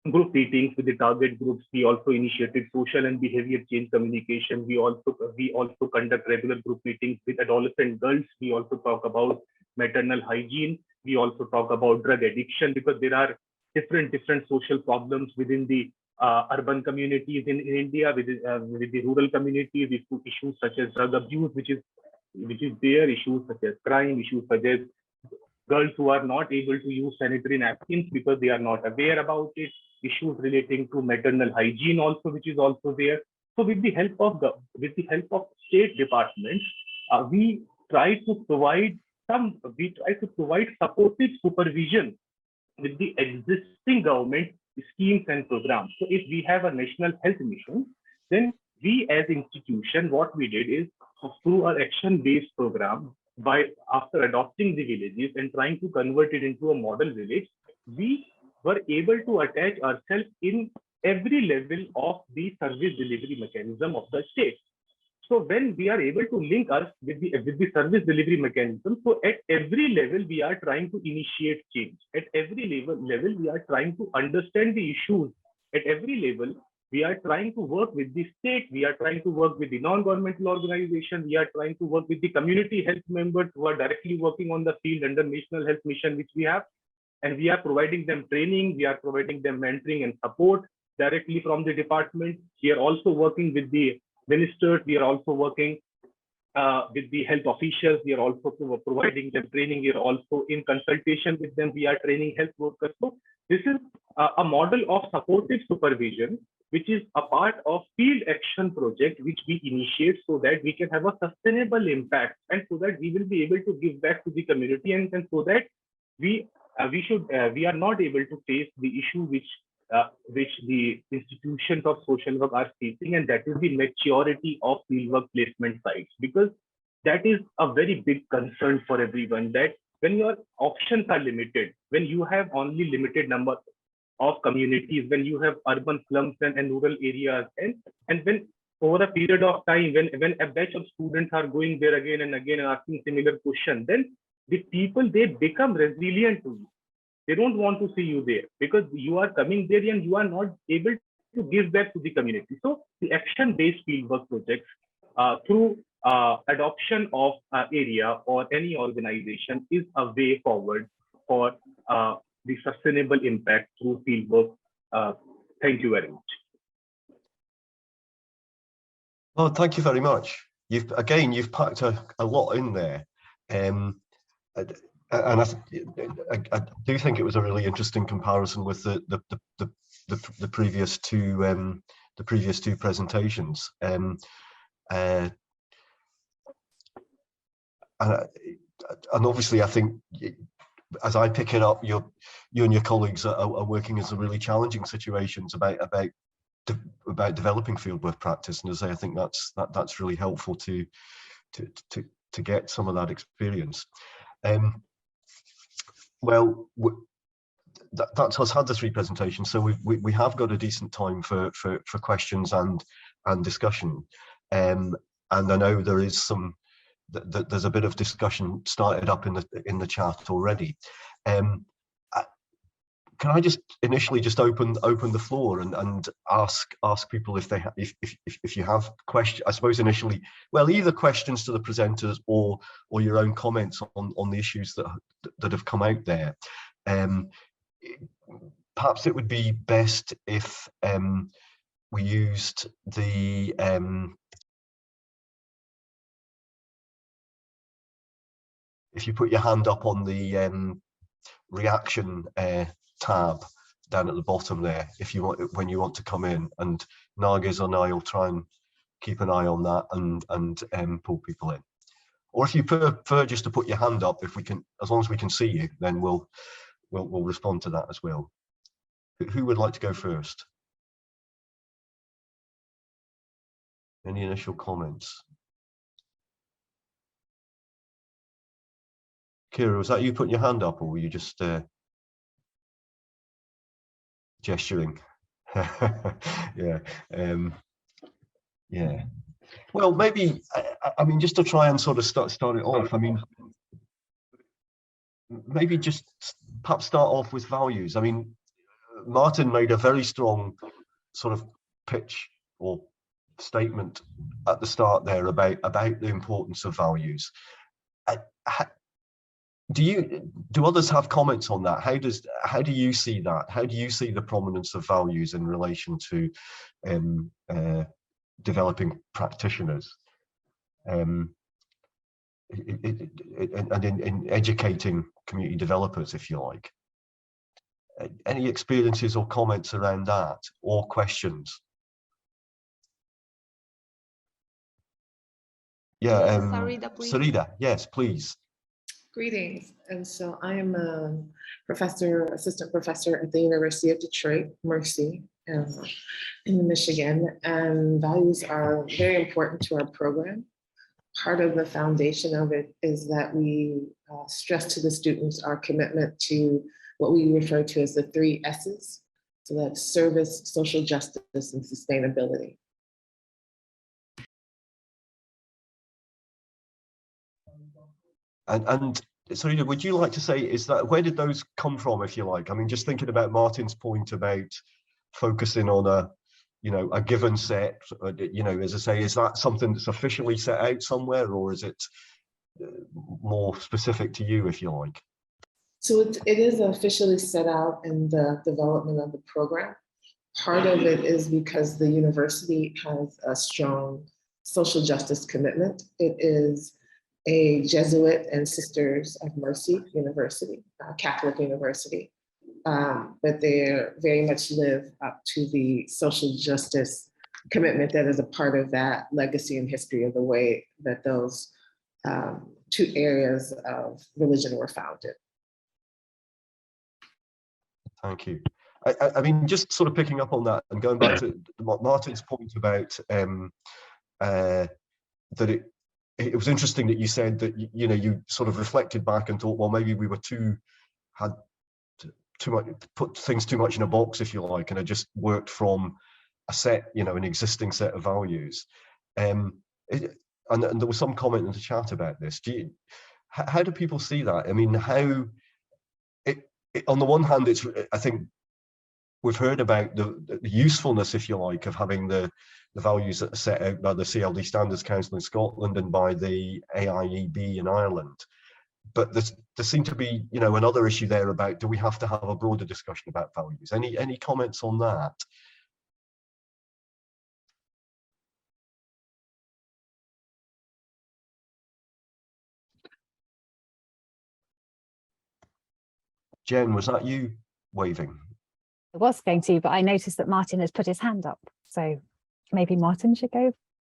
group meetings with the target groups. We also initiated social and behavior change communication. We also conduct regular group meetings with adolescent girls. We also talk about maternal hygiene. We also talk about drug addiction, because there are different social problems within the urban communities in India, with the rural communities, issues such as drug abuse, which is there, issues such as crime, issues such as girls who are not able to use sanitary napkins because they are not aware about it, issues relating to maternal hygiene also, which is also there. So with the help of state departments, we try to provide supportive supervision with the existing government schemes and programs. So if we have a national health mission, then we as institution, what we did is through our action-based program, after adopting the villages and trying to convert it into a model village, we were able to attach ourselves in every level of the service delivery mechanism of the state. So when we are able to link us with the service delivery mechanism, so at every level we are trying to initiate change. At every level we are trying to understand the issues. At every level we are trying to work with the state. We are trying to work with the non-governmental organization. We are trying to work with the community health members who are directly working on the field under National Health Mission, which we have. And we are providing them training. We are providing them mentoring and support directly from the department. We are also working with the ministers. We are also working with the health officials. We are also providing them training. We are also in consultation with them. We are training health workers. So this is a model of supportive supervision, which is a part of field action project, which we initiate so that we can have a sustainable impact, and so that we will be able to give back to the community, and so that we are not able to face the issue which the institutions of social work are facing, and that is the maturity of fieldwork placement sites, because that is a very big concern for everyone, that when your options are limited, when you have only limited number of communities, when you have urban slums and rural areas, and when over a period of time, when a batch of students are going there again and again and asking similar questions, then the people, they become resilient to you. They don't want to see you there, because you are coming there and you are not able to give back to the community. So the action-based fieldwork projects through adoption of area or any organization is a way forward for the sustainable impact through fieldwork. Thank you very much. Well, thank you very much. You've packed a lot in there. And I do think it was a really interesting comparison with the previous two presentations. And obviously, I think as I pick it up, you and your colleagues are working in some really challenging situations about developing fieldwork practice, and as I think that's really helpful to get some of that experience. Well, that's us had the three presentations, so we have got a decent time for questions and discussion, and I know there is there's a bit of discussion started up in the chat already. can I just initially just open the floor and ask people if they if you have questions? I suppose initially, well, either questions to the presenters or your own comments on the issues that have come out there. Perhaps it would be best if we used the if you put your hand up on the reaction tab down at the bottom there, if you want, when you want to come in, and Nargis and I will try and keep an eye on that and pull people in. Or if you prefer just to put your hand up, if we can, as long as we can see you, then we'll respond to that as well. Who would like to go first? Any initial comments? Kira, was that you putting your hand up, or were you just gesturing? Yeah, yeah. Well, maybe I mean, just to try and sort of start it off. I mean, maybe just perhaps start off with values. I mean, Martin made a very strong sort of pitch or statement at the start there about the importance of values. Do others have comments on that? How do you see that? How do you see the prominence of values in relation to developing practitioners and in educating community developers, if you like? Any experiences or comments around that, or questions? Yeah, Sarita, yes, please. Greetings. And so I am a assistant professor at the University of Detroit, Mercy, in Michigan, and values are very important to our program. Part of the foundation of it is that we stress to the students our commitment to what we refer to as the 3 S's. So that's service, social justice, and sustainability. And Sarita, would you like to say, where did those come from, if you like? I mean, just thinking about Martin's point about focusing on a given set, as I say, is that something that's officially set out somewhere, or is it more specific to you, if you like? So it is officially set out in the development of the program. Part of it is because the university has a strong social justice commitment. It is a Jesuit and Sisters of Mercy University, Catholic university, but they very much live up to the social justice commitment that is a part of that legacy and history of the way that those 2 areas of religion were founded. Thank you. I mean, just sort of picking up on that and going back to Martin's point about that it was interesting that you said that you sort of reflected back and thought, well, maybe we were had too much, put things too much in a box, if you like, and it just worked from a set, an existing set of values. And there was some comment in the chat about this. How do people see that? I mean, how on the one hand, I think we've heard about the usefulness, if you like, of having the values that are set out by the CLD Standards Council in Scotland and by the AIEB in Ireland. But there seemed to be, another issue there about, do we have to have a broader discussion about values? Any comments on that? Jen, was that you waving? I was going to, but I noticed that Martin has put his hand up. So maybe Martin should go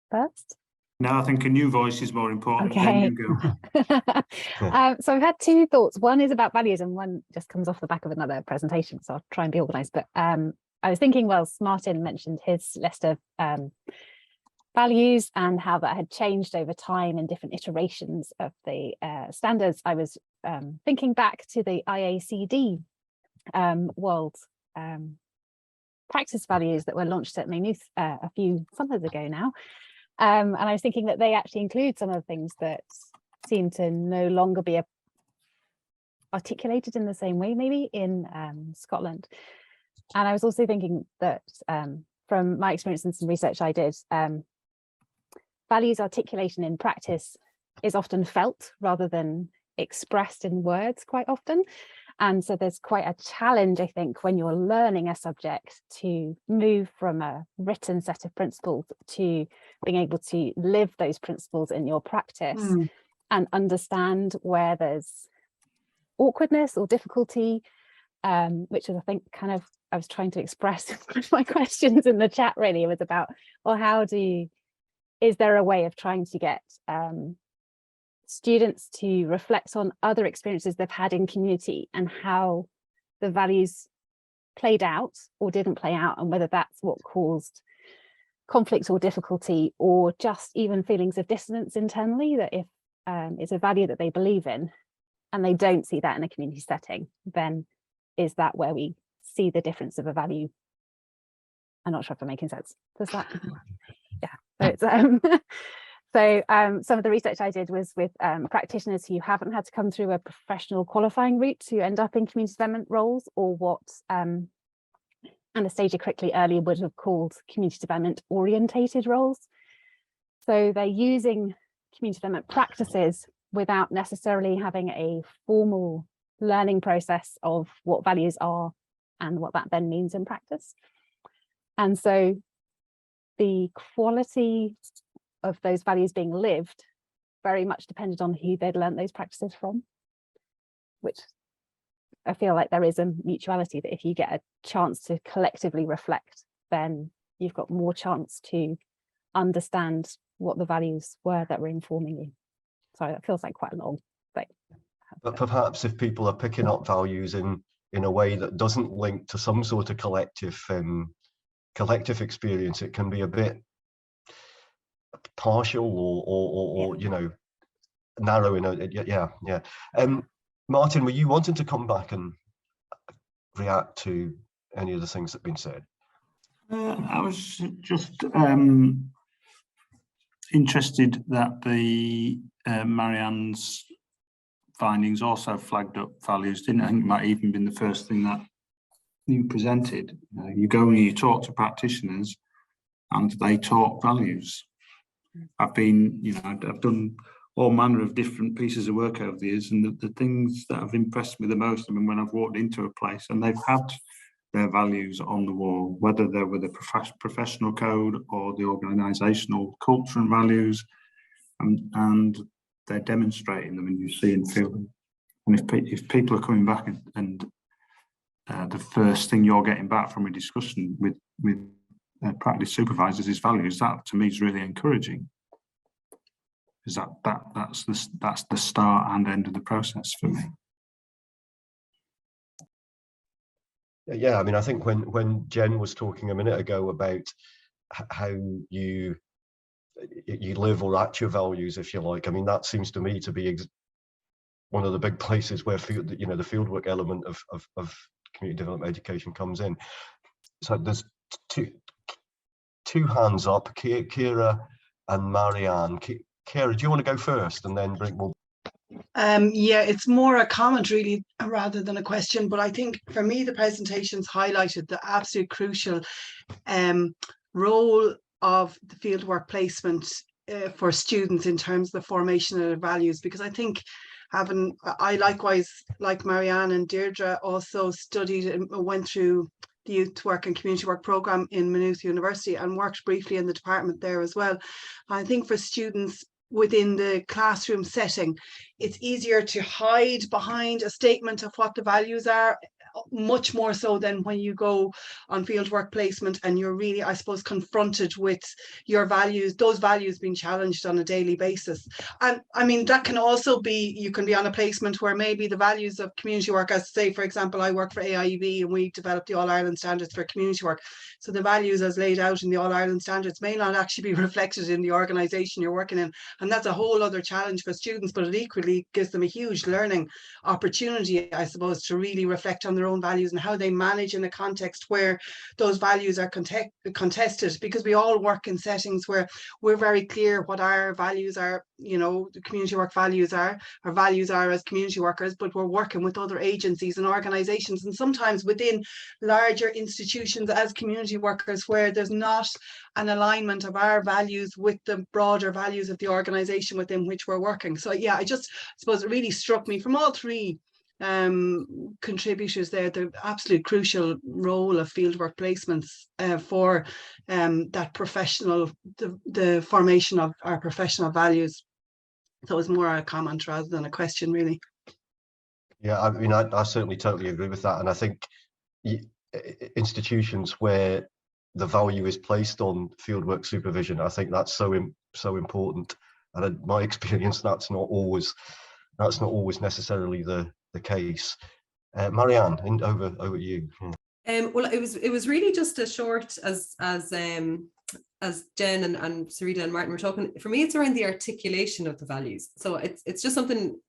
first. No, I think a new voice is more important. Okay. Then you go. So I've had 2 thoughts. One is about values and one just comes off the back of another presentation. So I'll try and be organised. But I was thinking, whilst Martin mentioned his list of values and how that had changed over time in different iterations of the standards, I was thinking back to the IACD World Practice Values that were launched at Maynooth a few summers ago now. And I was thinking that they actually include some of the things that seem to no longer be articulated in the same way maybe in Scotland. And I was also thinking that from my experience and some research I did, values articulation in practice is often felt rather than expressed in words quite often. And so there's quite a challenge, I think, when you're learning a subject to move from a written set of principles to being able to live those principles in your practice and understand where there's awkwardness or difficulty, which is, I think, kind of, I was trying to express my questions in the chat really. It was about, well, is there a way of trying to get students to reflect on other experiences they've had in community and how the values played out or didn't play out, and whether that's what caused conflict or difficulty, or just even feelings of dissonance internally, that if it's a value that they believe in and they don't see that in a community setting, then is that where we see the difference of a value? I'm not sure if I'm making sense. Does that? Yeah. So it's so some of the research I did was with practitioners who haven't had to come through a professional qualifying route to end up in community development roles, or what Anastasia quickly earlier would have called community development orientated roles. So they're using community development practices without necessarily having a formal learning process of what values are and what that then means in practice. And so the quality of those values being lived very much depended on who they'd learnt those practices from, which I feel like there is a mutuality, that if you get a chance to collectively reflect, then you've got more chance to understand what the values were that were informing you. So it feels like quite a long thing. But perhaps if people are picking up values in a way that doesn't link to some sort of collective experience, it can be a bit partial or you know, narrow in a, yeah. Martin, were you wanting to come back and react to any of the things that have been said? I was just interested that the Marianne's findings also flagged up values. Didn't I think it might even been the first thing that you presented. You go and you talk to practitioners and they talk values. I've been, you know, I've done all manner of different pieces of work over the years, and the things that have impressed me the most, I mean, when I've walked into a place and they've had their values on the wall, whether they're with a professional code or the organisational culture and values, and they're demonstrating them and you see and feel them. And if people are coming back and the first thing you're getting back from a discussion with practice supervisors is values, that to me is really encouraging. Is that's the start and end of the process for me. Yeah, I mean, I think when Jen was talking a minute ago about how you live or act your values, if you like, I mean, that seems to me to be one of the big places where the fieldwork element of community development education comes in. So there's two hands up, Kira and Marianne. Kira, do you want to go first, and then we'll... Yeah, it's more a comment really rather than a question, but I think for me the presentations highlighted the absolute crucial role of the fieldwork placement for students in terms of the formation of their values, because I think I likewise, like Marianne and Deirdre, also studied and went through the youth work and community work program in Maynooth University and worked briefly in the department there as well. I think for students within the classroom setting, it's easier to hide behind a statement of what the values are, much more so than when you go on fieldwork placement and you're really, I suppose, confronted with your values, those values being challenged on a daily basis. And I mean, that can also be, you can be on a placement where maybe the values of community work, as say, for example, I work for AIEB and we developed the All-Ireland Standards for community work. So the values as laid out in the All-Ireland Standards may not actually be reflected in the organisation you're working in. And that's a whole other challenge for students, but it equally gives them a huge learning opportunity, I suppose, to really reflect on their own values and how they manage in a context where those values are contested, because we all work in settings where we're very clear what our values are, you know, the community work values are, our values are as community workers, but we're working with other agencies and organizations, and sometimes within larger institutions as community workers where there's not an alignment of our values with the broader values of the organization within which we're working. So yeah, I suppose it really struck me from all three contributors there, the absolute crucial role of fieldwork placements for that professional, the formation of our professional values. So it was more a comment rather than a question, really. Yeah, I mean, I certainly totally agree with that. And I think institutions where the value is placed on fieldwork supervision, I think that's so important. And in my experience, that's not always necessarily the case. Marianne, over to you. Well, it was really just a short, as Jen and Sarita and Martin were talking. For me, it's around the articulation of the values. So it's just something.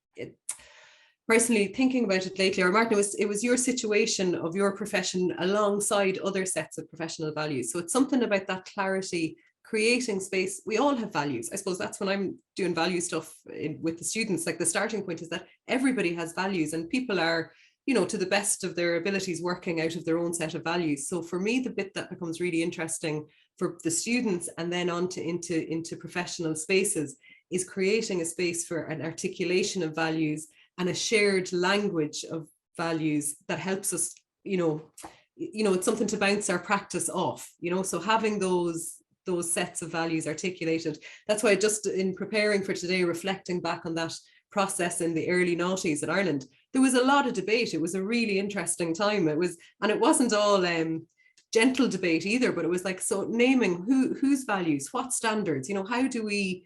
Personally thinking about it lately, or Martin, it was your situation of your profession alongside other sets of professional values. So it's something about that clarity, creating space. We all have values. I suppose that's when I'm doing value stuff with the students, like the starting point is that everybody has values and people are, you know, to the best of their abilities working out of their own set of values. So for me, the bit that becomes really interesting for the students and then on to into professional spaces is creating a space for an articulation of values and a shared language of values that helps us, you know, it's something to bounce our practice off, you know, so having those sets of values articulated. That's why just in preparing for today, reflecting back on that process in the early noughties in Ireland, there was a lot of debate. It was a really interesting time. It wasn't all gentle debate either, but it was like, so naming whose values, what standards, you know, how do we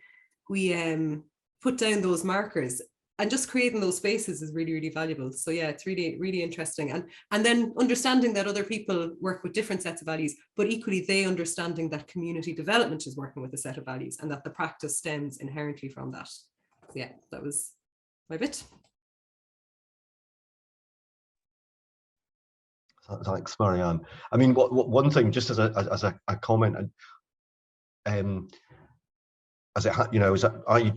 put down those markers? And just creating those spaces is really, really valuable. So yeah, it's really, really interesting. And then understanding that other people work with different sets of values, but equally they understanding that community development is working with a set of values and that the practice stems inherently from that. So yeah, that was my bit. Thanks, Marianne. I mean, one thing, just as a comment, as I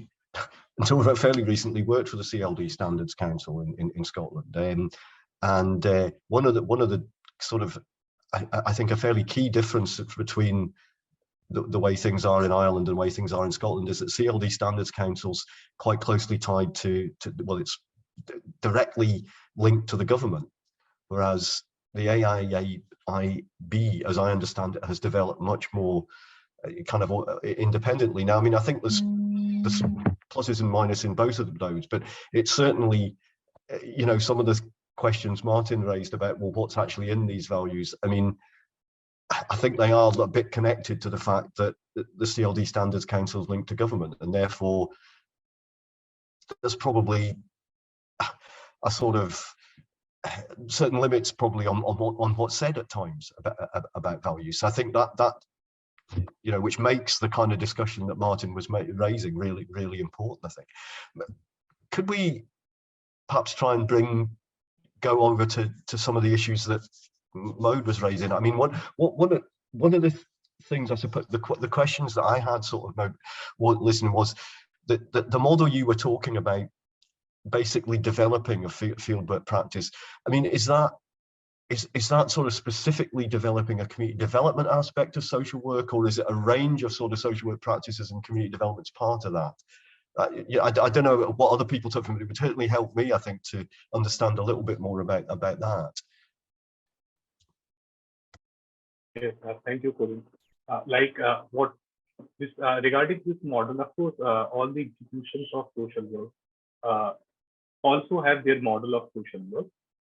until fairly recently worked for the CLD Standards Council in Scotland, and one of the sort of I think a fairly key difference between the way things are in Ireland and the way things are in Scotland is that CLD Standards Council's quite closely tied to well, it's directly linked to the government, whereas the AIAIB, as I understand it, has developed much more kind of independently. Now, I mean, I think there's pluses and minuses in both of those, but it's certainly, you know, some of the questions Martin raised about, well, what's actually in these values? I mean, I think they are a bit connected to the fact that the CLD Standards Council is linked to government, and therefore there's probably a sort of certain limits probably on what's said at times about values. So I think that you know, which makes the kind of discussion that Martin was raising really, really important, I think. Could we perhaps try and go over to some of the issues that Mode was raising? I mean, one of the things, I suppose, the questions that I had sort of listening was that the model you were talking about, basically developing a fieldwork practice. I mean, is that sort of specifically developing a community development aspect of social work, or is it a range of sort of social work practices and community development's part of that? I don't know what other people took from it. It would certainly help me, I think, to understand a little bit more about that. Yes, thank you, Colin. Regarding this model, of course, all the institutions of social work also have their model of social work,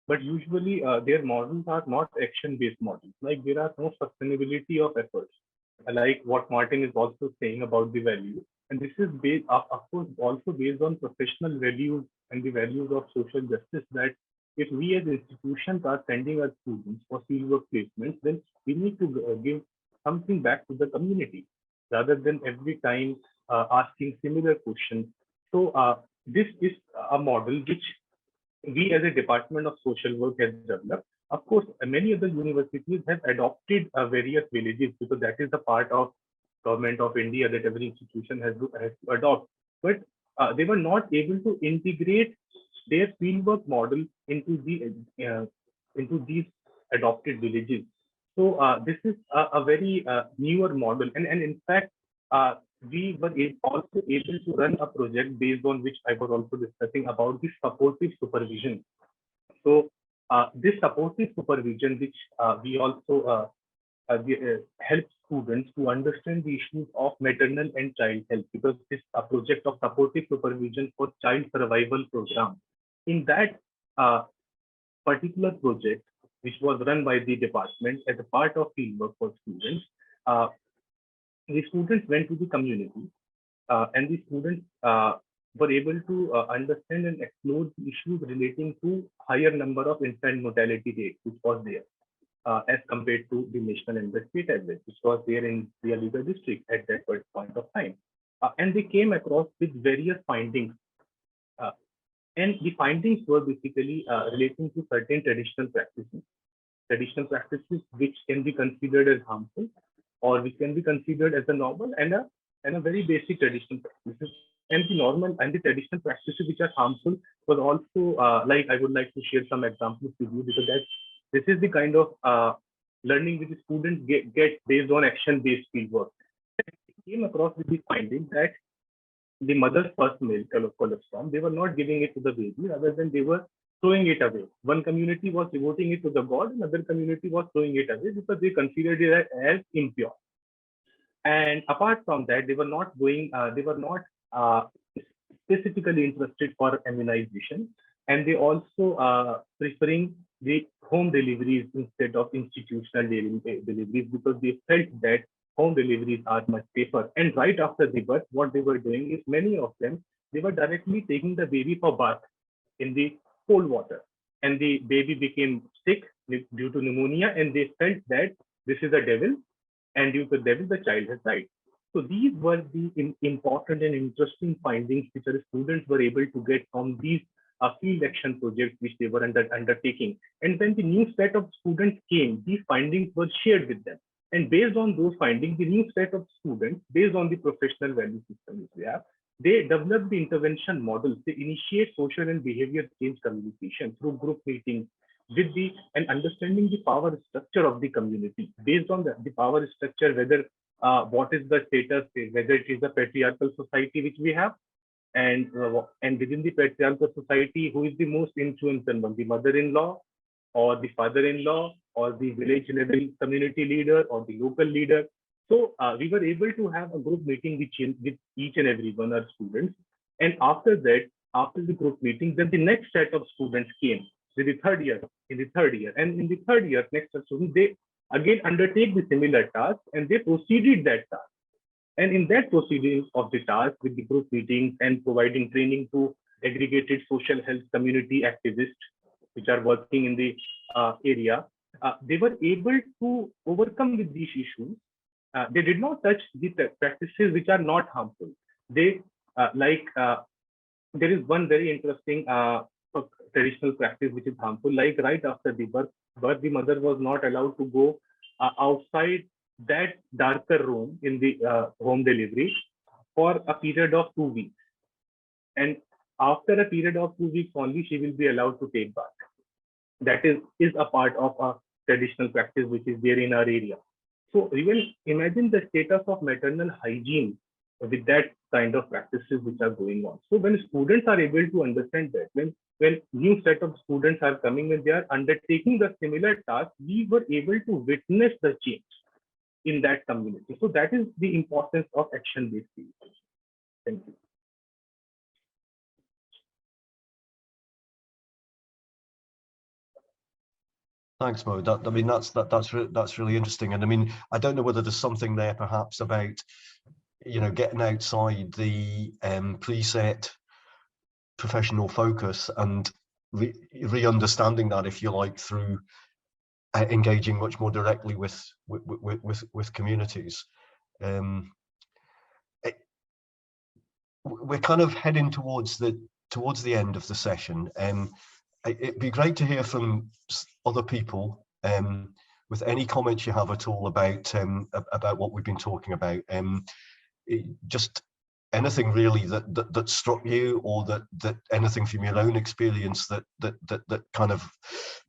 but usually their models are not action-based models. Like, there are no sustainability of efforts, like what Martin is also saying about the value. And this is based, of course, also based on professional values and the values of social justice, that if we as institutions are sending our students for fieldwork placements, then we need to give something back to the community rather than every time asking similar questions. So this is a model which we as a Department of Social Work has developed, Of course, many other universities have adopted various villages because that is the part of government of India that every institution has to adopt. But they were not able to integrate their fieldwork model into these adopted villages. So this is a very newer model, and in fact, we were also able to run a project based on which I was also discussing about the supportive supervision. So this supportive supervision, which we also help students to understand the issues of maternal and child health, because this is a project of supportive supervision for child survival program. In that particular project, which was run by the department as a part of fieldwork for students, the students went to the community and the students were able to understand and explore the issues relating to higher number of infant mortality rate, which was there as compared to the national and the state average, which was there in the Aligarh district at that point of time. And they came across with various findings. And the findings were basically relating to certain traditional practices which can be considered as harmful, or which can be considered as a normal and a very basic traditional practices. And the normal and the traditional practices which are harmful was also like, I would like to share some examples with you, because this is the kind of learning which the students get based on action-based fieldwork. We came across with the finding that the mother's first milk colostrum, they were not giving it to the baby, rather than they were throwing it away. One community was devoting it to the god, another community was throwing it away because they considered it as impure. And apart from that, they were not specifically interested for immunization, and they also preferring the home deliveries instead of institutional deliveries, because they felt that home deliveries are much safer. And right after the birth, what they were doing is, many of them, they were directly taking the baby for bath in the cold water, and the baby became sick due to pneumonia, and they felt that this is a devil, and due to the devil, the child has died. So these were the important and interesting findings which our students were able to get from these field action projects which they were undertaking. And when the new set of students came, these findings were shared with them. And based on those findings, the new set of students, based on the professional value system which we have, they develop the intervention models. They initiate social and behavior change communication through group meetings and understanding the power structure of the community. Based on the power structure, whether what is the status, whether it is a patriarchal society which we have, and within the patriarchal society, who is the most influential one, the mother-in-law or the father-in-law or the village level community leader or the local leader. So we were able to have a group meeting with each and every one of our students. And after that, after the group meeting, then the next set of students came in the third year. And in the third year, next students, they again undertake the similar task, and they proceeded that task. And in that proceeding of the task with the group meetings and providing training to aggregated social health community activists which are working in the area, they were able to overcome with these issues. They did not touch the practices which are not harmful. They there is one very interesting traditional practice which is harmful. Like right after the birth, the mother was not allowed to go outside that darker room in the home delivery for a period of 2 weeks. And after a period of 2 weeks only, she will be allowed to take bath. That is a part of a traditional practice which is there in our area. So you will imagine the status of maternal hygiene with that kind of practices which are going on. So when students are able to understand that, when new set of students are coming and they are undertaking the similar task, we were able to witness the change in that community. So that is the importance of action-based education. Thank you. Thanks, Mo. I mean, that's really interesting. And I mean, I don't know whether there's something there perhaps about, you know, getting outside the preset professional focus and re-understanding that, if you like, through engaging much more directly with communities. We're kind of heading towards the end of the session. it'd be great to hear from other people with any comments you have at all about what we've been talking about. Just anything really that struck you, or that anything from your own experience that kind of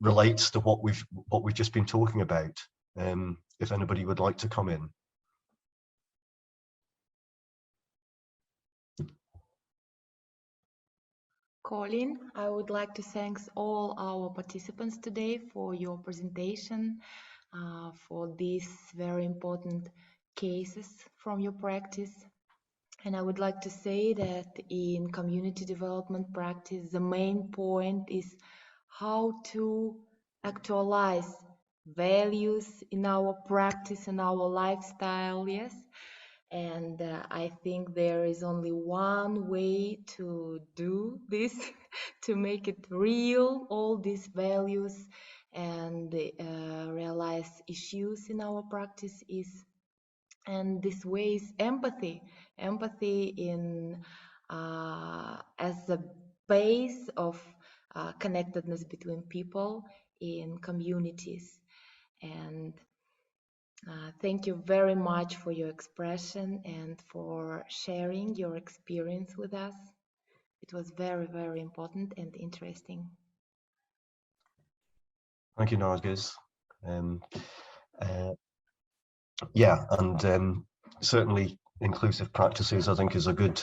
relates to what we've just been talking about. If anybody would like to come in. Colin, I would like to thank all our participants today for your presentation, for these very important cases from your practice. And I would like to say that in community development practice, the main point is how to actualize values in our practice and our lifestyle, yes. And I think there is only one way to do this, to make it real, all these values, and realize issues in our practice is, and this way is empathy. Empathy in as the base of connectedness between people in communities. And thank you very much for your expression and for sharing your experience with us. It was very, very important and interesting. Thank you, Nargis. Yeah, and certainly inclusive practices, I think, is a good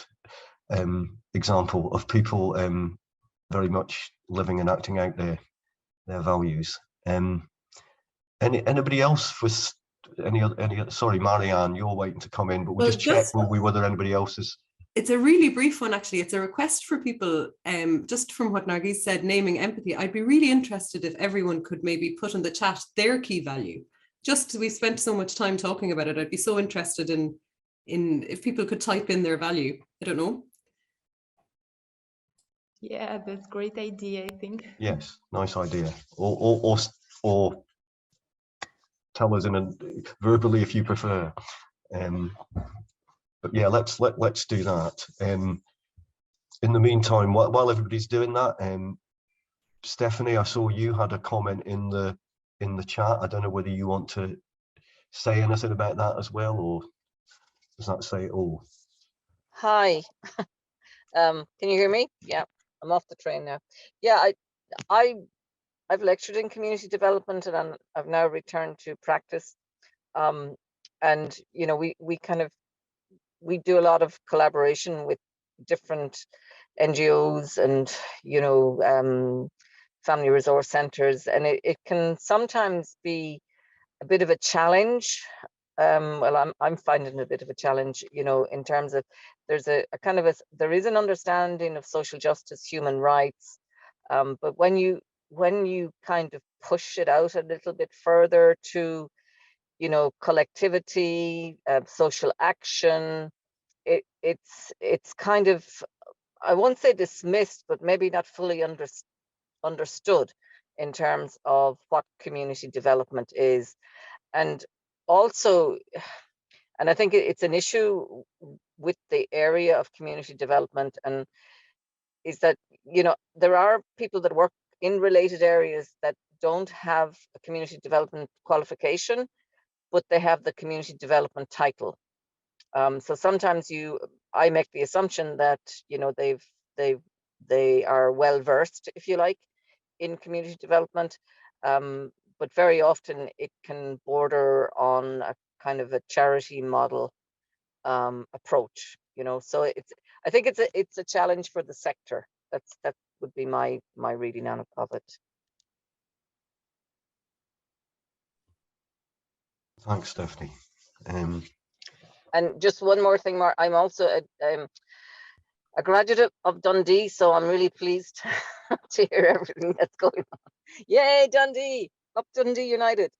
example of people very much living and acting out their values. Anybody else with any sorry, Marianne, you're waiting to come in, but we'll just check whether anybody else is. It's a really brief one, actually. It's a request for people, just from what Nargis said, naming empathy. I'd be really interested if everyone could maybe put in the chat their key value. Just, we spent so much time talking about it. I'd be so interested in if people could type in their value. I don't know. Yeah, that's a great idea, I think. Yes, nice idea. Or tell us verbally if you prefer. But yeah, let's do that. In the meantime, while everybody's doing that, Stephanie, I saw you had a comment in the chat. I don't know whether you want to say anything about that as well, or does that say it all? Hi. Can you hear me? Yeah, I'm off the train now. Yeah, I've lectured in community development, and I've now returned to practice. And you know, we do a lot of collaboration with different NGOs and, you know, family resource centers, and it can sometimes be a bit of a challenge. Well, I'm finding it a bit of a challenge, you know, in terms of there's there is an understanding of social justice, human rights, but when you kind of push it out a little bit further to, you know, collectivity, social action, it's kind of, I won't say dismissed, but maybe not fully understood in terms of what community development is. And also, and I think it's an issue with the area of community development, and is that, you know, there are people that work in related areas that don't have a community development qualification, but they have the community development title. So sometimes I make the assumption that, you know, they are well versed, if you like, in community development, but very often it can border on a kind of a charity model approach, you know. So I think it's a challenge for the sector. That would be my reading of it. Thanks, Stephanie. And just one more thing, Mark, I'm also a graduate of Dundee, so I'm really pleased to hear everything that's going on. Yay, Dundee! Up Dundee United.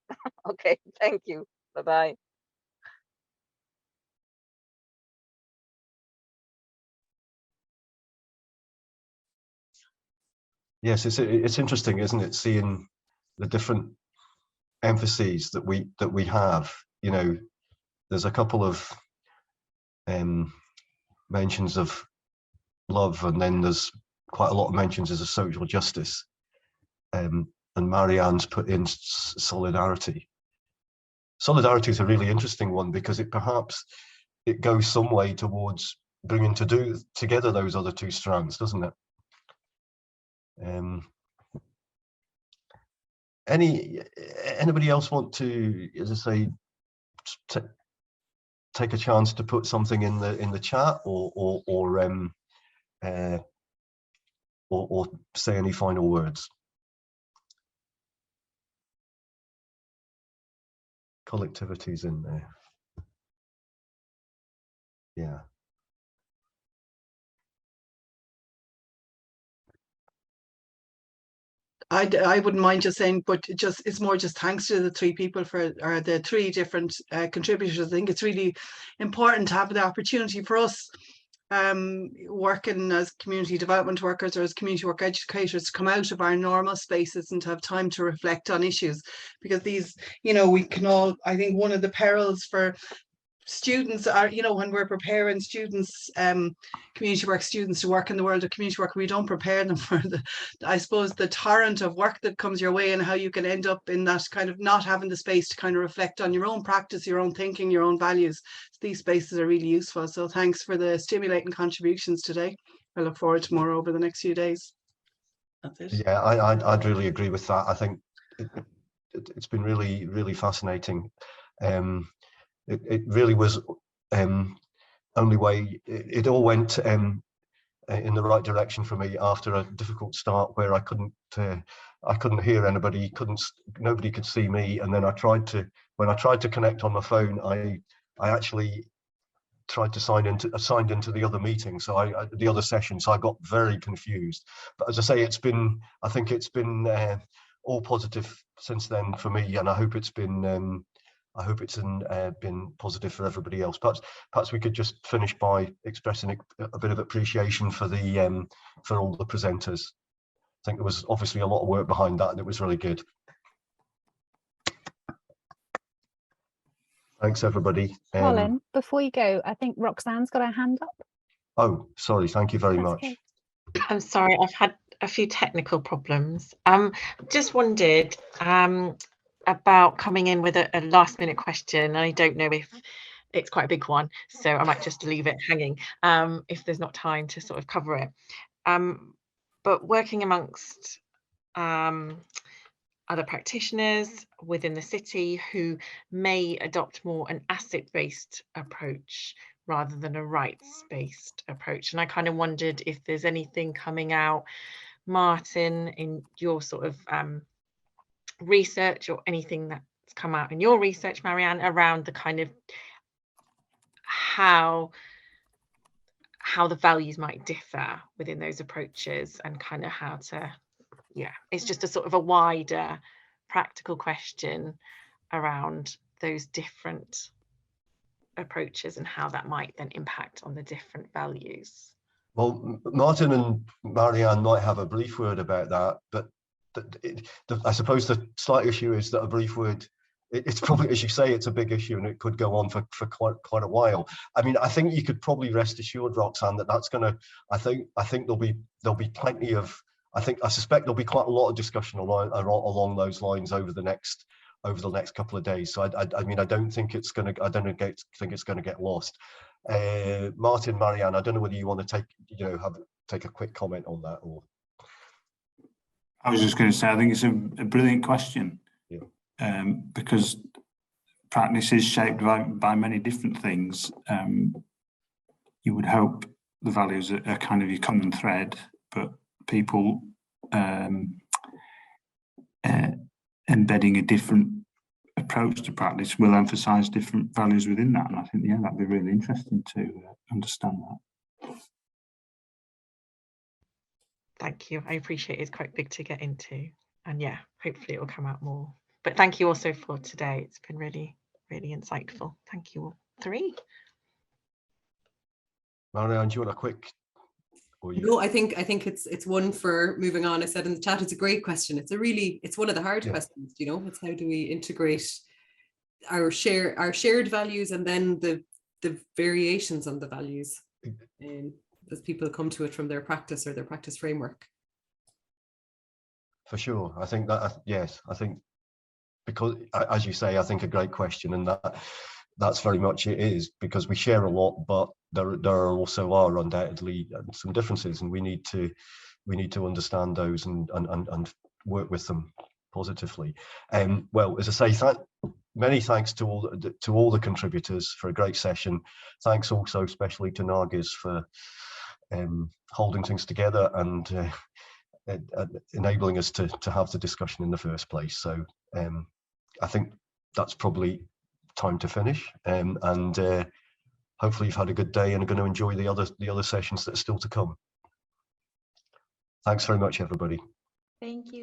Okay, thank you. Bye-bye. Yes, it's interesting, isn't it, seeing the different emphases that we have. You know, there's a couple of mentions of love, and then there's quite a lot of mentions as a social justice. and Marianne's put in solidarity. Solidarity is a really interesting one because it goes some way towards bringing together those other two strands, doesn't it? Anybody else want to, as I say, take a chance to put something in the chat, or say any final words? Collectivity's in there. Yeah. I wouldn't mind just saying, but it's more just thanks to the three people or the three different contributors. I think it's really important to have the opportunity for us working as community development workers or as community work educators to come out of our normal spaces and to have time to reflect on issues, because these, we can all, I think one of the perils for students are, when we're preparing students, community work students to work in the world of community work, we don't prepare them for I suppose the torrent of work that comes your way, and how you can end up in that kind of not having the space to kind of reflect on your own practice, your own thinking, your own values. So these spaces are really useful. So thanks for the stimulating contributions today. I look forward to more over the next few days. That's it. Yeah, I'd really agree with that. I think it's been really, really fascinating. It really was only way it all went in the right direction for me after a difficult start where I couldn't hear anybody, nobody could see me, and then when I tried to connect on my phone, I actually tried to signed into the other meeting, so the other session, so I got very confused. But as I say, I think it's been all positive since then for me, and I hope it's been been positive for everybody else. Perhaps we could just finish by expressing a bit of appreciation for all the presenters. I think there was obviously a lot of work behind that, and it was really good. Thanks, everybody. Colin, before you go, I think Roxanne's got her hand up. Oh, sorry. Thank you very much. Okay. I'm sorry, I've had a few technical problems. Just wondered about coming in with a last minute question. And I don't know if it's quite a big one, so I might just leave it hanging if there's not time to sort of cover it. But working amongst other practitioners within the city who may adopt more an asset-based approach rather than a rights-based approach. And I kind of wondered if there's anything coming out, Martin, in your sort of research, or anything that's come out in your research, Marianne, around the kind of how the values might differ within those approaches, and kind of how to, it's just a sort of a wider practical question around those different approaches and how that might then impact on the different values. Well, Martin and Marianne might have a brief word about that, but I suppose the slight issue is that a brief word, it's probably, as you say, it's a big issue and it could go on for quite a while. I mean, I think you could probably rest assured, Roxanne, that that's going to, I think there'll be plenty of, I suspect there'll be quite a lot of discussion along those lines over the next couple of days. So I mean, I don't think it's going to get lost. Martin, Marianne, I don't know whether you want to take a quick comment on that, or. I was just going to say, I think it's a brilliant question. Yeah. Because practice is shaped by many different things. You would hope the values are kind of your common thread, but people embedding a different approach to practice will emphasise different values within that. And I think, that'd be really interesting to understand that. Thank you. I appreciate it's quite big to get into, and hopefully it will come out more. But thank you also for today. It's been really, really insightful. Thank you all three. Marianne, do you want a quick? No, I think it's one for moving on. I said in the chat, it's a great question. It's one of the hard questions. It's how do we integrate our shared values and then the variations on the values, as people come to it from their practice or their practice framework. for sure. I think that, yes, I think, because as you say, I think a great question, and that's very much it is, because we share a lot, but there also are undoubtedly some differences, and we need to understand those and work with them positively. Well, as I say, many thanks to all the contributors for a great session. Thanks also especially to Nargis for holding things together and enabling us to have the discussion in the first place. So I think that's probably time to finish, and hopefully you've had a good day and are going to enjoy the other sessions that are still to come. Thanks very much, everybody. Thank you.